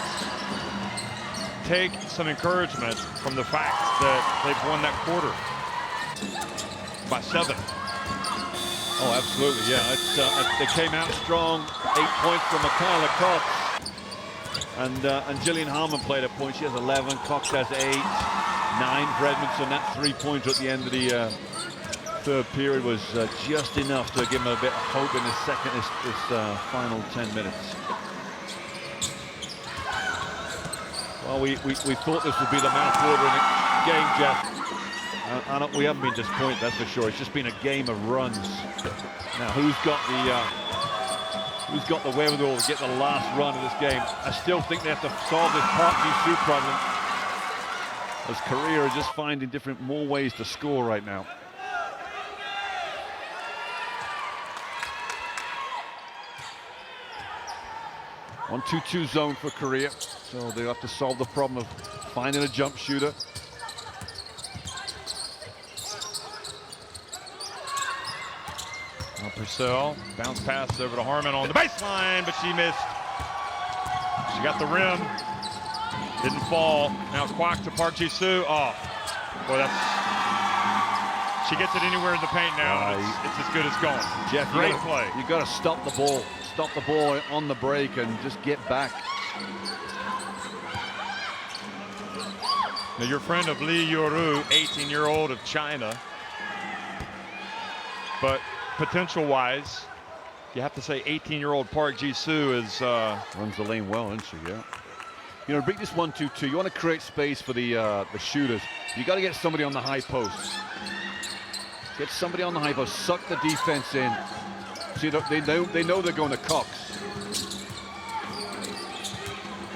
take some encouragement from the fact that they've won that quarter by 7. Oh, absolutely, yeah. They came out strong. 8 points from Michaela Cox. And Gillian Harmon played a point. She has 11. Cox has 8. 9 for Edmondson. That 3-pointer at the end of the third period was just enough to give him a bit of hope in this final 10 minutes. Well, we thought this would be the mouth-watering game, Jeff. We haven't been disappointed, that's for sure. It's just been a game of runs. Now, who's got the wherewithal to get the last run of this game? I still think they have to solve this Park Ji-soo problem, as Korea are just finding more ways to score right now. 1-2-2 zone for Korea, so they'll have to solve the problem of finding a jump shooter. Now Purcell, bounce pass over to Harmon on the baseline, but she missed. She got the rim, didn't fall. Now Kwak to Park Ji-soo. Oh, boy, she gets it anywhere in the paint now, and it's as good as going. Jeff, great play. You got to stop the ball. Stop the ball on the break and just get back. Now your friend of Lee Yoru, 18-year-old of China, but potential-wise, you have to say 18-year-old Park Ji-soo is runs the lane well, isn't she? Yeah. You know, break this 1-2-2. You want to create space for the shooters. You got to get somebody on the high post. Get somebody on the high post. Suck the defense in. See, they know they're going to Cox.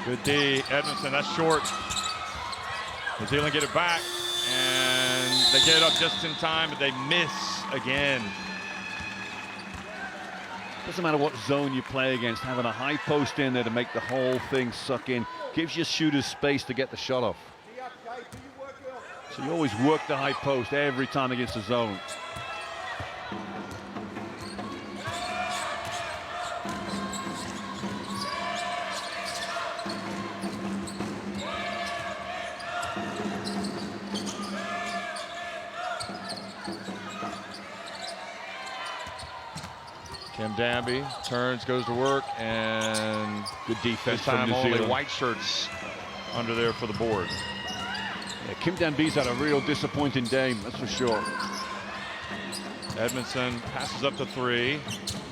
Good D, Edmondson. That's short. New Zealand get it back, and they get it up just in time, but they miss again. Doesn't matter what zone you play against, having a high post in there to make the whole thing suck in gives your shooters space to get the shot off. So you always work the high post every time against the zone. Kim Danby turns, goes to work, and good defense this time from New only Zealand. white shirts under there for the board. Yeah, Kim Danby's had a real disappointing game, that's for sure. Edmondson passes up to 3.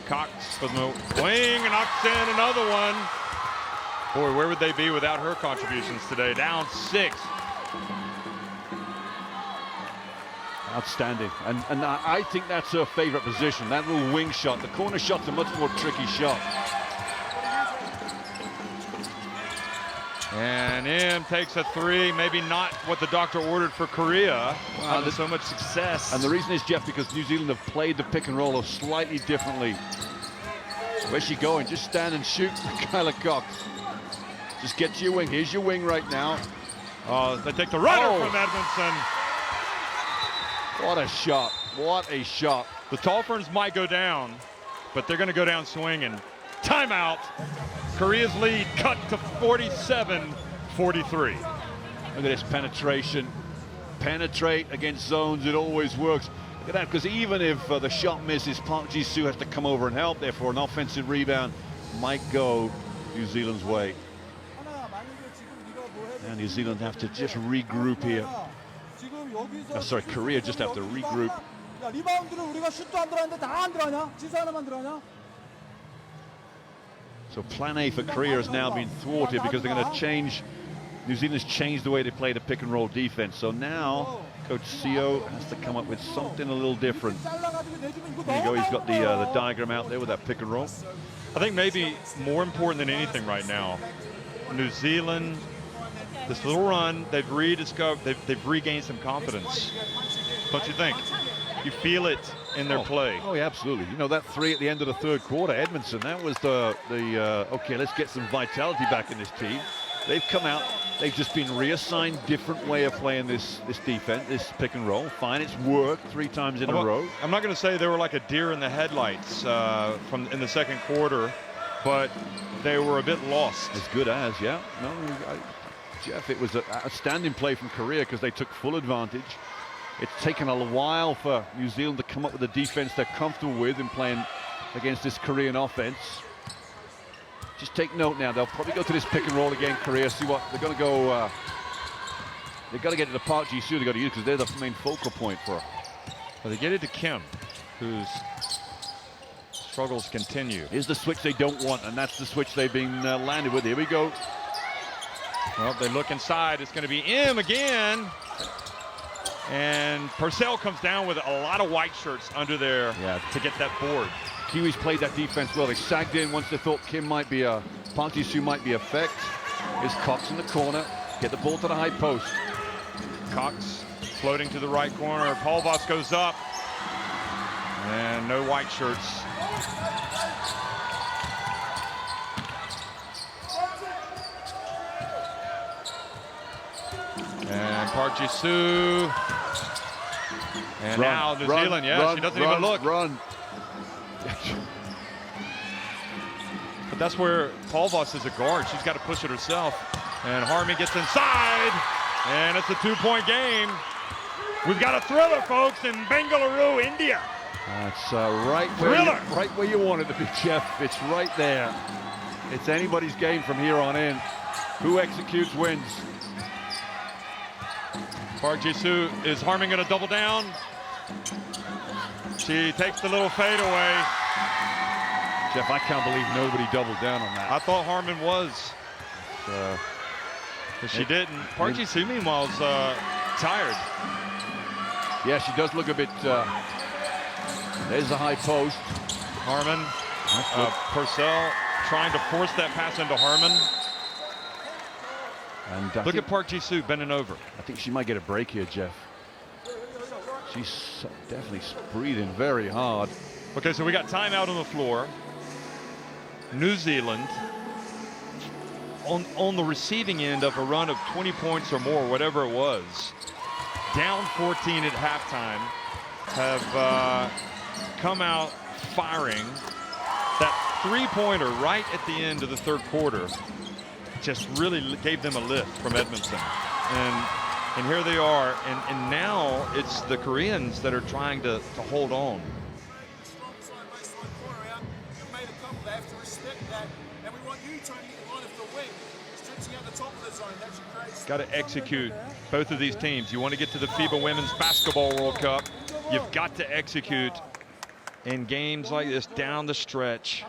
Cox for the wing and knocks in another one. Boy, where would they be without her contributions today? Down 6. Outstanding, and I think that's her favorite position, that little wing shot. The corner shot's a much more tricky shot. And Im takes a 3, maybe not what the doctor ordered for Korea. Having so much success. And the reason is, Jeff, because New Zealand have played the pick and roll slightly differently. Where's she going? Just stand and shoot, Kyla Cox. Just get to your wing. Here's your wing right now. They take the runner from Edmondson. What a shot. What a shot. The Tall Ferns might go down, but they're going to go down swinging. Timeout. Korea's lead cut to 47-43. Look at this penetration. Penetrate against zones. It always works. Look at that, because even if the shot misses, Park Ji-soo has to come over and help. Therefore, an offensive rebound might go New Zealand's way. And New Zealand have to just regroup here. Sorry, Korea just have to regroup. So plan A for Korea has now been thwarted because they're going to change. New Zealand's changed the way they play the pick and roll defense. So now Coach Seo has to come up with something a little different. There you go, he's got the diagram out there with that pick and roll. I think maybe more important than anything right now, New Zealand, this little run, they've rediscovered, they've regained some confidence. Don't you think? You feel it in their play. Oh, yeah, absolutely. You know, that 3 at the end of the third quarter, Edmondson, that was okay, let's get some vitality back in this team. They've come out, they've just been reassigned different way of playing this defense, this pick and roll. Fine, it's worked 3 times in a row. I'm not going to say they were like a deer in the headlights in the second quarter, but they were a bit lost. As good as, yeah. No, Jeff, it was an outstanding play from Korea because they took full advantage. It's taken a while for New Zealand to come up with a defense they're comfortable with in playing against this Korean offense. Just take note now, they'll probably go to this pick and roll again, Korea, see what they're going to go. They've got to get it to Park Ji-soo, they've got to use because they're the main focal point for her. Well, they get it to Kim, whose struggles continue. Here's the switch they don't want, and that's the switch they've been landed with. Here we go. Well, they look inside. It's going to be Im again. And Purcell comes down with a lot of white shirts under there to get that board. Kiwis played that defense well. They sagged in once they thought Kim might be Park Ji-soo might be effect. Here's Cox in the corner. Get the ball to the high post. Cox floating to the right corner. Paul Voss goes up. And no white shirts. And Park Ji-soo. And now New Zealand, she doesn't even look. But that's where Paul Voss is a guard. She's got to push it herself. And Harmy gets inside. And it's a 2-point game. We've got a thriller, folks, in Bengaluru, India. That's right where you want it to be, Jeff. It's right there. It's anybody's game from here on in. Who executes wins. Park Ji-soo, is Harmon going to double down? She takes the little fadeaway. Jeff, I can't believe nobody doubled down on that. I thought Harmon was. But she didn't. Parky Sue, meanwhile, is tired. Yeah, she does look a bit. There's the high post. Harmon, Purcell trying to force that pass into Harmon. And look at Park Ji-soo bending over. I think she might get a break here, Jeff. She's definitely breathing very hard. Okay, so we got timeout on the floor. New Zealand on the receiving end of a run of 20 points or more, whatever it was, down 14 at halftime, have come out firing. That three-pointer right at the end of the third quarter just really gave them a lift from Edmondson. And here they are, and now it's the Koreans that are trying to hold on. Strong side baseline corner out. You've made a couple. They have to respect that. And we want you, Tony, in line of the wing, stretching out the top of the zone. That should create. Got to execute both of these teams. You want to get to the FIBA Women's Basketball World Cup, you've got to execute in games like this down the stretch.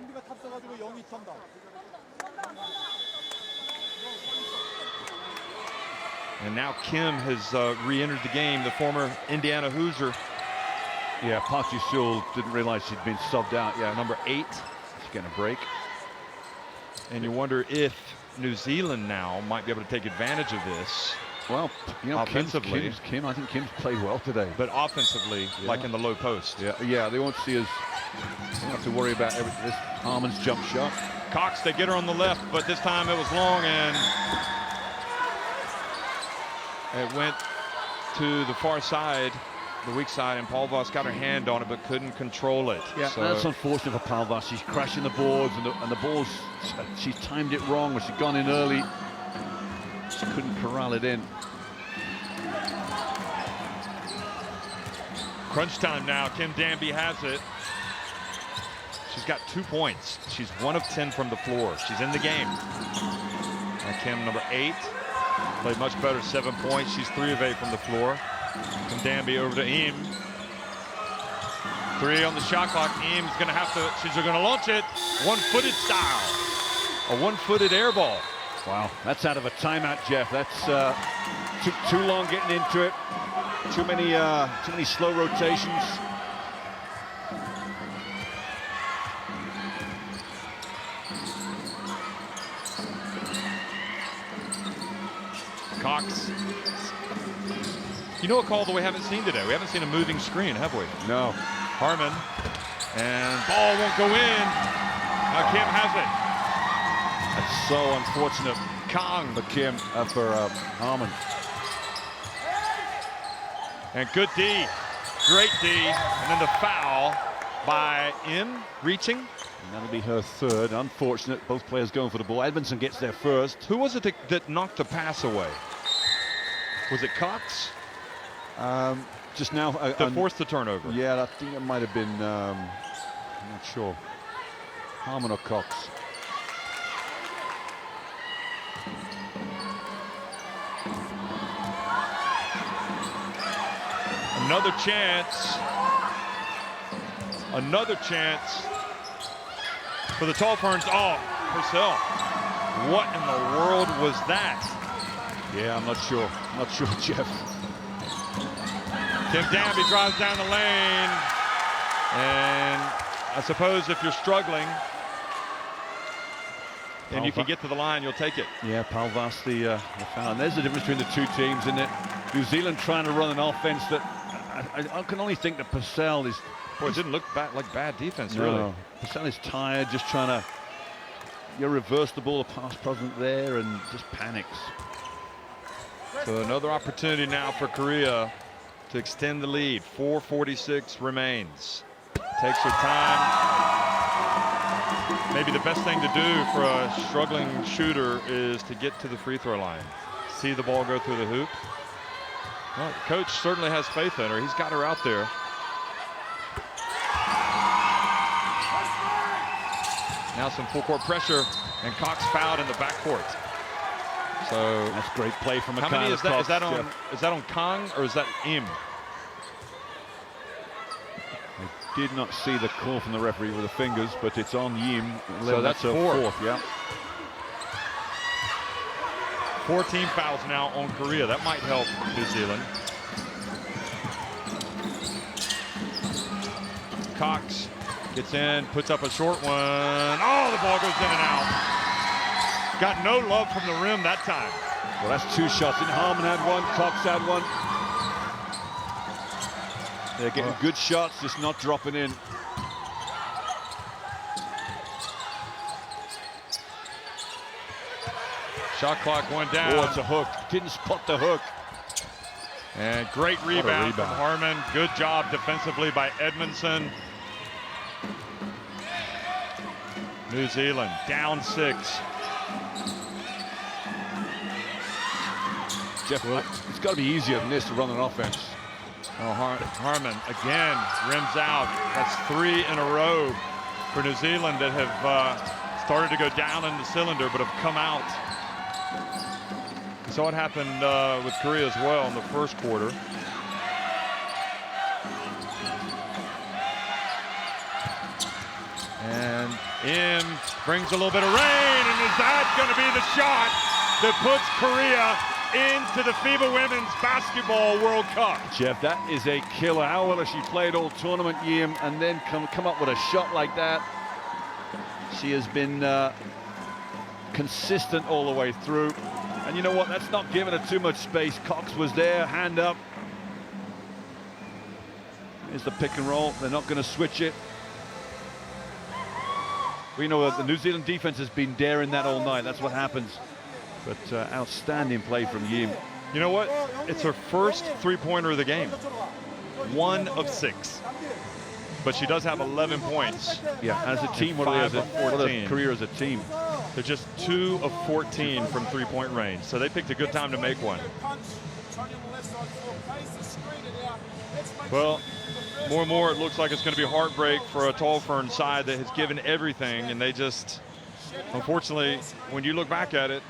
And now Kim has re-entered the game, the former Indiana Hoosier. Yeah, Park Ji-soo didn't realize she'd been subbed out. Yeah, Number 8. she's getting a break. And you wonder if New Zealand now might be able to take advantage of this. Well, you know, offensively, I think Kim's played well today. but offensively, like in the low post. Yeah, they won't see us. They don't have to worry about this Harmon's jump shot. Cox, they get her on the left, but this time it was long and it went to the far side, the weak side, and Paul Voss got her hand on it but couldn't control it. Yeah, so that's unfortunate for Paul Voss. She's crashing the boards, and the ball's, she's timed it wrong, or she's gone in early. She couldn't corral it in. crunch time now. Kim Danby has it. She's got 2 points. She's 1 of 10 from the floor. She's in the game. And Kim, number 8, played much better, 7 points. She's 3 of 8 from the floor. Kim Danby over to Eam. 3 on the shot clock. Eam's going to have to, she's going to launch it. One-footed style. A one-footed air ball. Wow, that's out of a timeout, Jeff. That's took too long getting into it. Too many slow rotations. Cox. You know a call that we haven't seen today? We haven't seen a moving screen, have we? No. Harmon. And ball won't go in. Now Kim has it. That's so unfortunate. Kong. For Harmon. And good D. Great D. And then the foul by Im reaching. And that'll be her third. Unfortunate. Both players going for the ball. Edmondson gets there first. Who was it that knocked the pass away? Was it Cox? Just now. That forced the turnover. Yeah, I think it might have been, I'm not sure. Harmon or Cox. Another chance. Another chance for the Tall Ferns. Oh, Purcell. What in the world was that? Yeah, I'm not sure. I'm not sure, Jeff. Kim Danby drives down the lane. And I suppose if you're struggling and you can get to the line, you'll take it. Yeah, Paul Voss, the foul. And there's the difference between the two teams, isn't it? New Zealand trying to run an offense that I can only think that Purcell is. Boy, it didn't look like bad defense, no, really. Purcell is tired, just trying to. You reverse the ball, the pass wasn't there, and just panics. So another opportunity now for Korea to extend the lead. 4:46 remains. Takes her time. Maybe the best thing to do for a struggling shooter is to get to the free throw line. See the ball go through the hoop. Well, coach certainly has faith in her. He's got her out there. Now some full court pressure, and Cox fouled in the backcourt. So that's great play from a. How many is that? Is that on Kong or is that Im? did not see the call from the referee with the fingers, but it's on Yim. So that's a fourth. Yeah. 14 fouls now on Korea. That might help New Zealand. Cox gets in, puts up a short one. Oh, the ball goes in and out. Got no love from the rim that time. Well, that's 2 shots. And Harmon had one, Cox had one. They're getting good shots, just not dropping in. Shot clock going down. Oh, it's a hook. Didn't spot the hook. And great rebound from Harmon. Good job defensively by Edmondson. New Zealand down 6. Jeff, it's got to be easier than this to run an offense. Oh, Harmon again rims out. That's 3 in a row for New Zealand that have started to go down in the cylinder but have come out. We saw it happen with Korea as well in the first quarter. And in brings a little bit of rain, and is that going to be the shot that puts Korea into the FIBA Women's Basketball World Cup? Jeff, that is a killer. How well has she played all tournament, Yim, and then come up with a shot like that? She has been consistent all the way through. And you know what? That's not giving her too much space. Cox was there, hand up. Here's the pick and roll. They're not going to switch it. We know that the New Zealand defense has been daring that all night. That's what happens. But outstanding play from Yim. You know what? It's her first three-pointer of the game. 1 of 6. But she does have 11 points. Yeah, as a team, what are their career as a team? They're just 2 of 14 from three-point range. So they picked a good time to make one. Well, more and more it looks like it's going to be heartbreak for a Tall Fern side that has given everything, and they just, unfortunately, when you look back at it,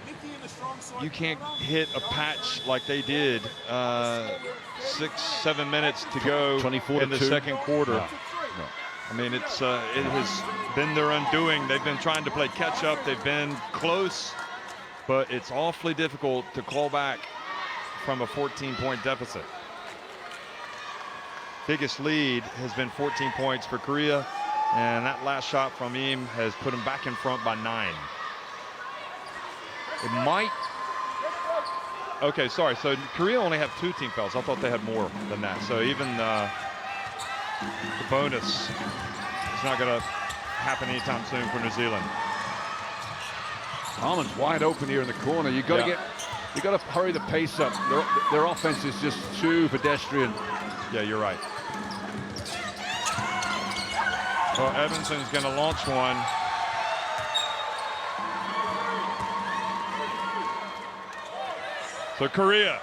you can't hit a patch like they did. 6-7 minutes to go in the second quarter. No. I mean, it has been their undoing. They've been trying to play catch up. They've been close, but it's awfully difficult to claw back from a 14-point deficit. Biggest lead has been 14 points for Korea, and that last shot from Im has put them back in front by 9. It might. Okay, sorry. So Korea only have 2 team fouls. I thought they had more than that. So even the bonus is not going to happen anytime soon for New Zealand. Harmon's wide open here in the corner. You got to hurry the pace up. Their offense is just too pedestrian. Yeah, you're right. Well, Evanson's going to launch one. So Korea,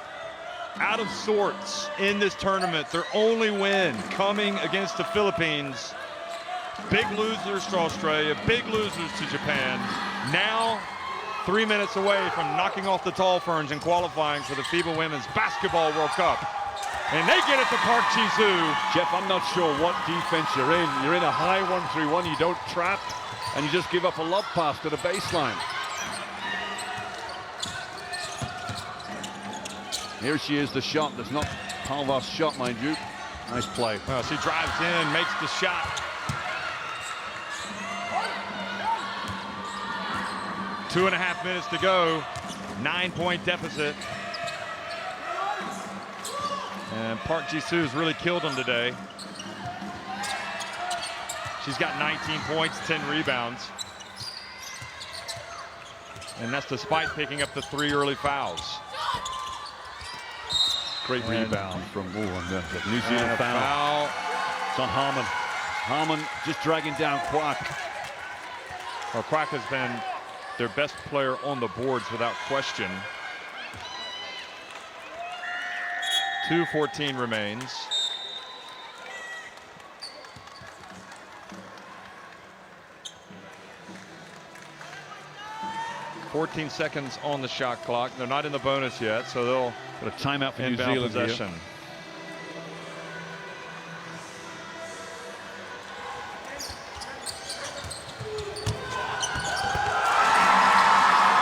out of sorts in this tournament. Their only win coming against the Philippines. Big losers to Australia, big losers to Japan. Now 3 minutes away from knocking off the Tall Ferns and qualifying for the FIBA Women's Basketball World Cup. And they get it to Park Ji-soo. Jeff, I'm not sure what defense you're in. You're in a high 1-3-1. You don't trap, and you just give up a lob pass to the baseline. Here she is, the shot. That's not Palvar's shot, mind you. Nice play. Well, she drives in, makes the shot. Two and a half minutes to go. 9-point deficit. And Park Ji-soo's really killed them today. She's got 19 points, 10 rebounds. And that's despite picking up the 3 early fouls. Great rebound from the New Zealand foul. It's on Harmon. Harmon just dragging down Kwak. Well, Kwak has been their best player on the boards without question. 2:14 remains. .14 seconds on the shot clock. They're not in the bonus yet, so they'll put a timeout for New inbound Zealand possession.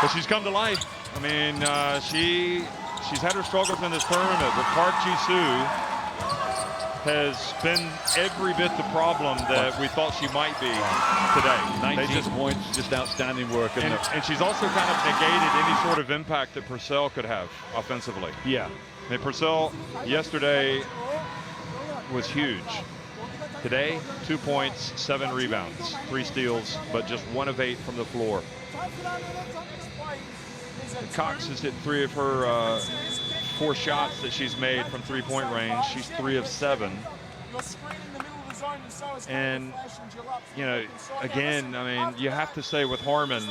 But she's come to life. I mean, she's had her struggles in this tournament, but Park Ji-soo has been every bit the problem that we thought she might be today. 19 points, just outstanding work. And she's also kind of negated any sort of impact that Purcell could have offensively. Yeah. I mean, Purcell yesterday was huge. Today, 2 points, 7 rebounds, 3 steals, but just 1 of 8 from the floor. Cox has hit 3 of her 4 shots that she's made from three-point range. She's 3 of 7. And, you know, again, I mean, you have to say with Harmon,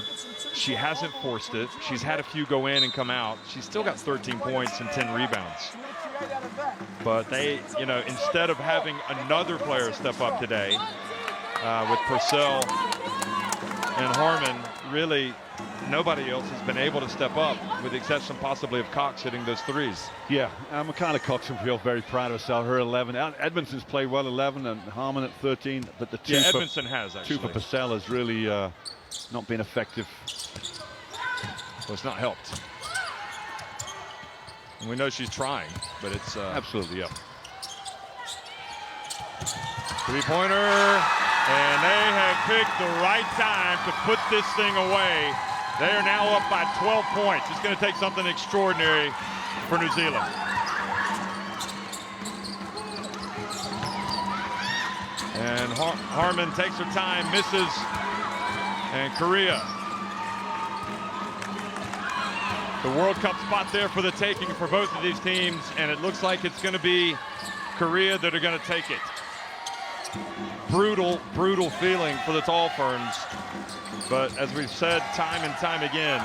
she hasn't forced it. She's had a few go in and come out. She's still got 13 points and 10 rebounds. But they, you know, instead of having another player step up today with Purcell and Harmon, really nobody else has been able to step up, with the exception possibly of Cox hitting those threes. Yeah, Makayla Cox will feel very proud of herself. Her 11. Edmondson's played well 11 and Harmon at 13. But the two Edmondson has actually. 2 for Purcell has really not been effective. Well, it's not helped. And we know she's trying, but it's absolutely, yeah. Three-pointer, and they have picked the right time to put this thing away. They are now up by 12 points. It's going to take something extraordinary for New Zealand. And Harmon takes her time, misses, and Korea. The World Cup spot there for the taking for both of these teams, and it looks like it's going to be Korea that are going to take it. Brutal, brutal feeling for the Tall Ferns. But as we've said time and time again,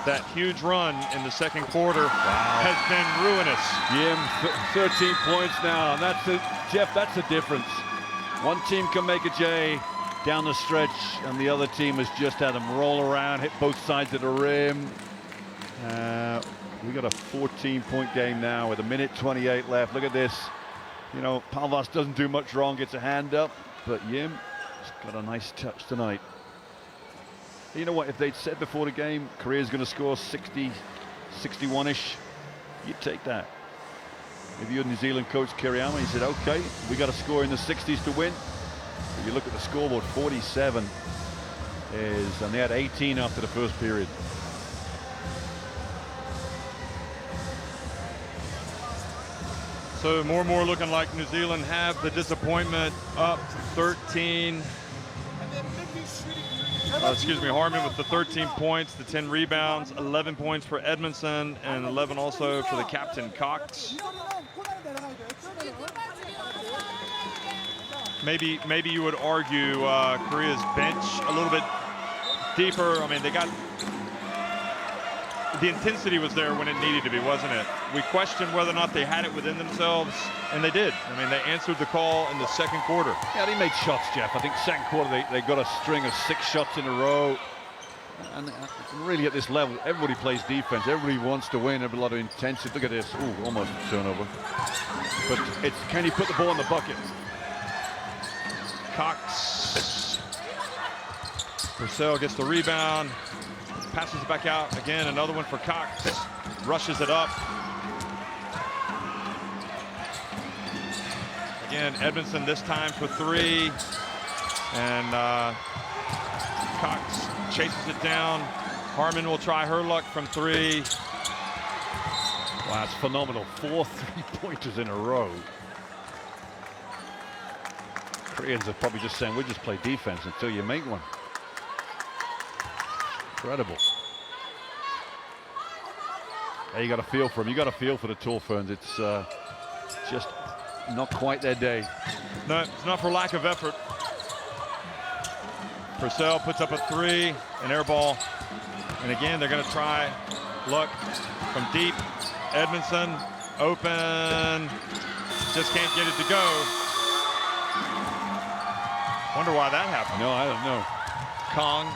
that huge run in the second quarter has been ruinous. Yeah, 13 points now, and that's it, Jeff, that's the difference. One team can make a J down the stretch, and the other team has just had them roll around, hit both sides of the rim. We got a 14-point game now with 1:28 left. Look at this. You know, Palvas doesn't do much wrong, gets a hand up, but Yim has got a nice touch tonight. You know what, if they'd said before the game, Korea's going to score 60, 61-ish, you'd take that. If you're New Zealand coach Kiriyama, he said, okay, we got to score in the 60s to win. If you look at the scoreboard, 47 is, and they had 18 after the first period. So more and more looking like New Zealand have the disappointment, up 13. Harmon with the 13 points, the 10 rebounds, 11 points for Edmondson, and 11 also for the captain Cox. Maybe you would argue Korea's bench a little bit deeper. I mean, they got the intensity was there when it needed to be, wasn't it? We questioned whether or not they had it within themselves, and they did. I mean, they answered the call in the second quarter. Yeah, they made shots, Jeff. I think second quarter they got a string of 6 shots in a row. And really at this level, everybody plays defense. Everybody wants to win. There's a lot of intensity. Look at this. Ooh, almost a turnover. But it's, can he put the ball in the bucket? Cox. Purcell gets the rebound. Passes it back out. Again, another one for Cox. Rushes it up. Again, Edmondson this time for 3. And Cox chases it down. Harmon will try her luck from 3. Wow, it's phenomenal. 4 3-pointers in a row. Koreans are probably just saying, we'll just play defense until you make one. Incredible. Hey, you got a feel for them. You got a feel for the Tall Ferns. It's just not quite their day. No, it's not for lack of effort. Purcell puts up a 3, an air ball. And again, they're going to try luck from deep. Edmondson, open. Just can't get it to go. Wonder why that happened. No, I don't know. Kong.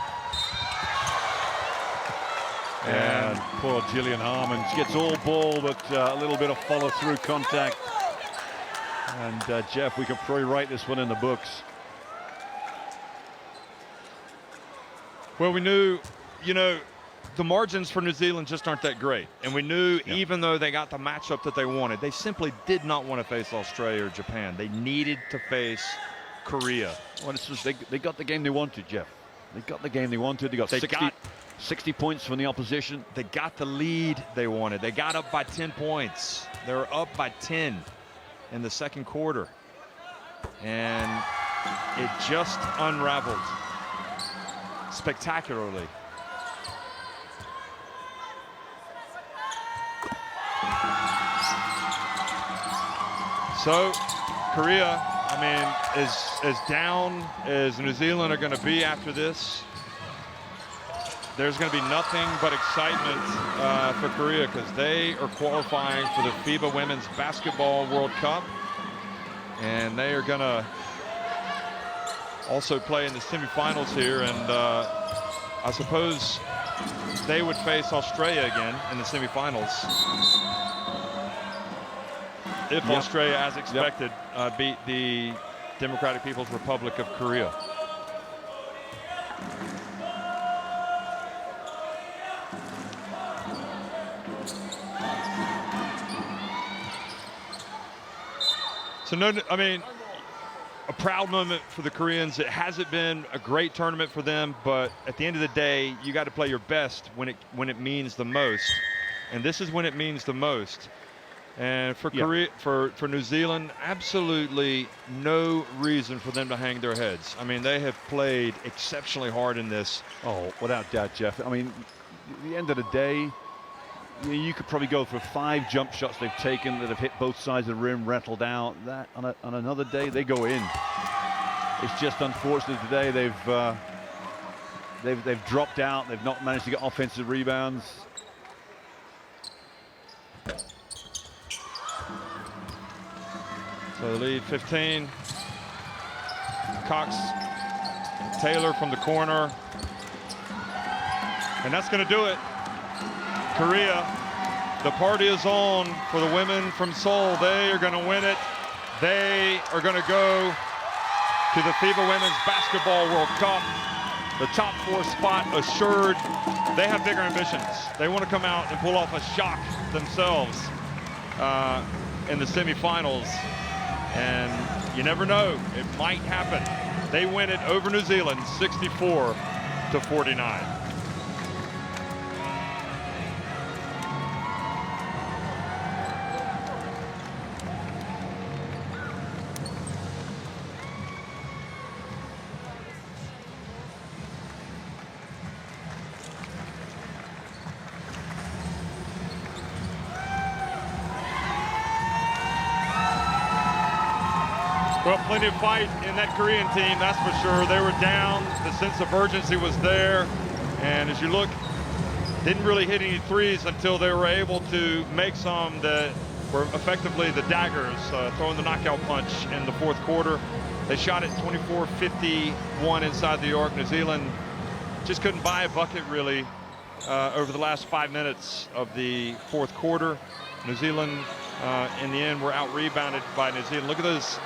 And poor Jillian Harmon. She gets all ball, but a little bit of follow-through contact. And Jeff, we can probably write this one in the books. Well, we knew, you know, the margins for New Zealand just aren't that great. And we knew even though they got the matchup that they wanted, they simply did not want to face Australia or Japan. They needed to face Korea. Well, it's just they got the game they wanted, Jeff. They got the game they wanted. They got 60 points from the opposition. They got the lead they wanted. They got up by 10 points. They were up by 10 in the second quarter. And it just unraveled spectacularly. So Korea, I mean, is as down as New Zealand are going to be after this. There's going to be nothing but excitement for Korea because they are qualifying for the FIBA Women's Basketball World Cup. And they are going to also play in the semifinals here. And I suppose they would face Australia again in the semifinals. If Australia, as expected, beat the Democratic People's Republic of Korea. So no, I mean, a proud moment for the Koreans. It hasn't been a great tournament for them, but at the end of the day, you got to play your best when it means the most, and this is when it means the most. And for Korea, for New Zealand, absolutely no reason for them to hang their heads. I mean, they have played exceptionally hard in this. Oh, without doubt, Jeff. I mean, at the end of the day, you could probably go for 5 jump shots they've taken that have hit both sides of the rim, rattled out. That on another day they go in. It's just unfortunate today they've dropped out. They've not managed to get offensive rebounds. So the lead 15. Cox, Taylor from the corner. And that's going to do it. Korea, the party is on for the women from Seoul. They are going to win it. They are going to go to the FIBA Women's Basketball World Cup. The top 4 spot assured. They have bigger ambitions. They want to come out and pull off a shock themselves in the semifinals. And you never know, it might happen. They win it over New Zealand, 64-49. Well, plenty of fight in that Korean team, that's for sure. They were down. The sense of urgency was there. And as you look, didn't really hit any threes until they were able to make some that were effectively the daggers, throwing the knockout punch in the fourth quarter. They shot at 24-51 inside the arc. New Zealand just couldn't buy a bucket, really, over the last 5 minutes of the fourth quarter. New Zealand, in the end, were out-rebounded by New Zealand. Look at those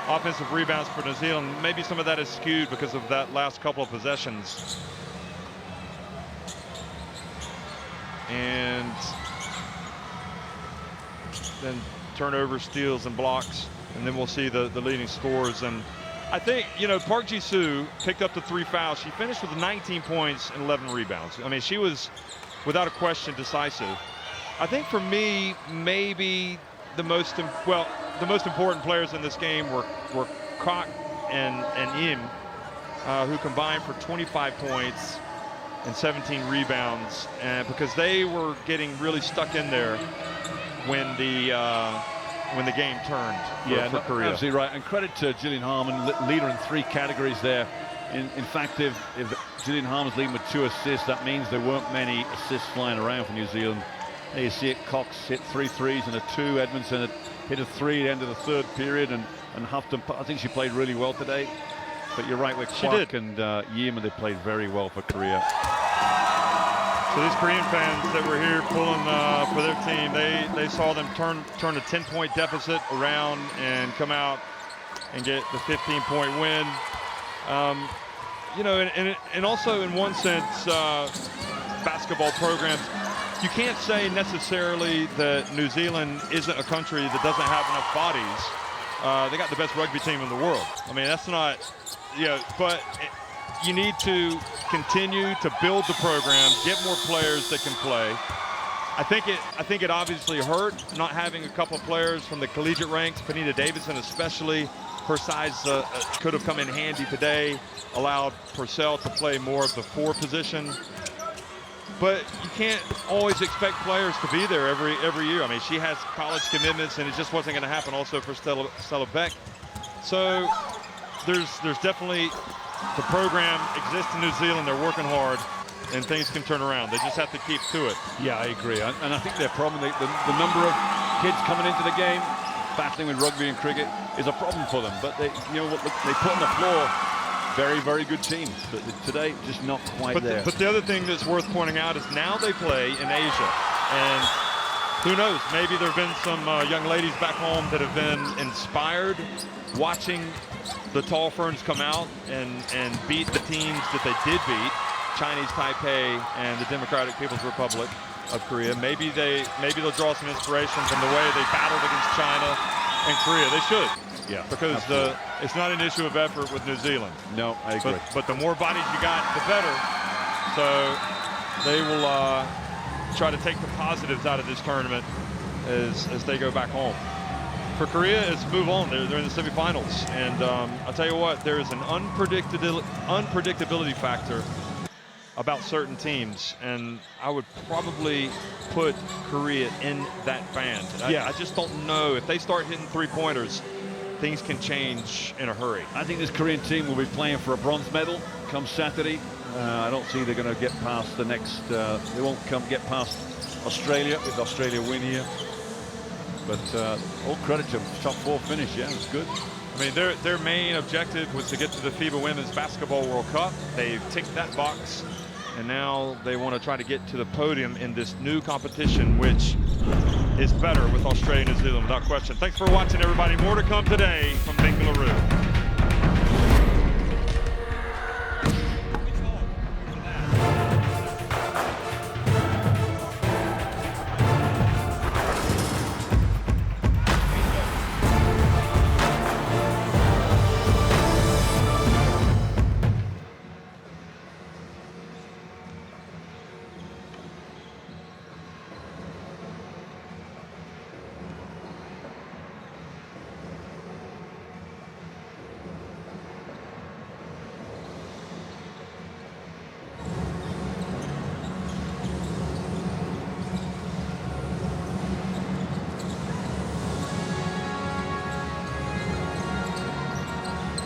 offensive rebounds for New Zealand. Maybe some of that is skewed because of that last couple of possessions. And then turnovers, steals, and blocks. And then we'll see the leading scores. And I think, you know, Park Ji-soo picked up the 3 fouls. She finished with 19 points and 11 rebounds. I mean, she was, without a question, decisive. I think for me, maybe the most important players in this game were Kok and Im, who combined for 25 points and 17 rebounds, and because they were getting really stuck in there when the game turned for Korea. Absolutely right, and credit to Gillian Harmon, leader in 3 categories there. In fact, if Gillian Harmon's leading with 2 assists, that means there weren't many assists flying around for New Zealand. There you see it, Cox hit 3 threes and a 2. Edmondson hit a 3 at the end of the third period, and Houghton, I think she played really well today. But you're right, with Kwak and Yima, they played very well for Korea. So these Korean fans that were here pulling for their team, they saw them turn a 10-point deficit around and come out and get the 15-point win. You know, and also in one sense, basketball programs. You can't say necessarily that New Zealand isn't a country that doesn't have enough bodies. They got the best rugby team in the world. I mean, that's not, but you need to continue to build the program, get more players that can play. I think it obviously hurt not having a couple of players from the collegiate ranks. Panita Davidson especially, her size could have come in handy today, allowed Purcell to play more of the 4 position. But you can't always expect players to be there every year. I mean, she has college commitments, and it just wasn't going to happen also for Stella Beck. So there's definitely, the program exists in New Zealand. They're working hard, and things can turn around. They just have to keep to it. Yeah, I agree. And I think their problem, the number of kids coming into the game, battling with rugby and cricket, is a problem for them. But they put on the floor very, very good teams. But today, just not quite there. But the other thing that's worth pointing out is now they play in Asia. And who knows, maybe there have been some young ladies back home that have been inspired watching the Tall Ferns come out and beat the teams that they did beat, Chinese Taipei and the Democratic People's Republic of Korea. Maybe they'll draw some inspiration from the way they battled against China and Korea. They should. Yeah, because it's not an issue of effort with New Zealand. No, I agree. But the more bodies you got, the better. So they will try to take the positives out of this tournament as they go back home. For Korea, it's move on. They're in the semifinals, and I'll tell you what, there is an unpredictability factor about certain teams, and I would probably put Korea in that band. I just don't know if they start hitting 3-pointers. Things can change in a hurry. I think this Korean team will be playing for a bronze medal come Saturday. I don't see they're going to get past the next. They won't get past Australia if Australia win here. But all credit to them. Top 4 finish. Yeah, it's good. I mean, their main objective was to get to the FIBA Women's Basketball World Cup. They've ticked that box, and now they want to try to get to the podium in this new competition, which is better with Australia and New Zealand, without question. Thanks for watching, everybody. More to come today from Bengaluru.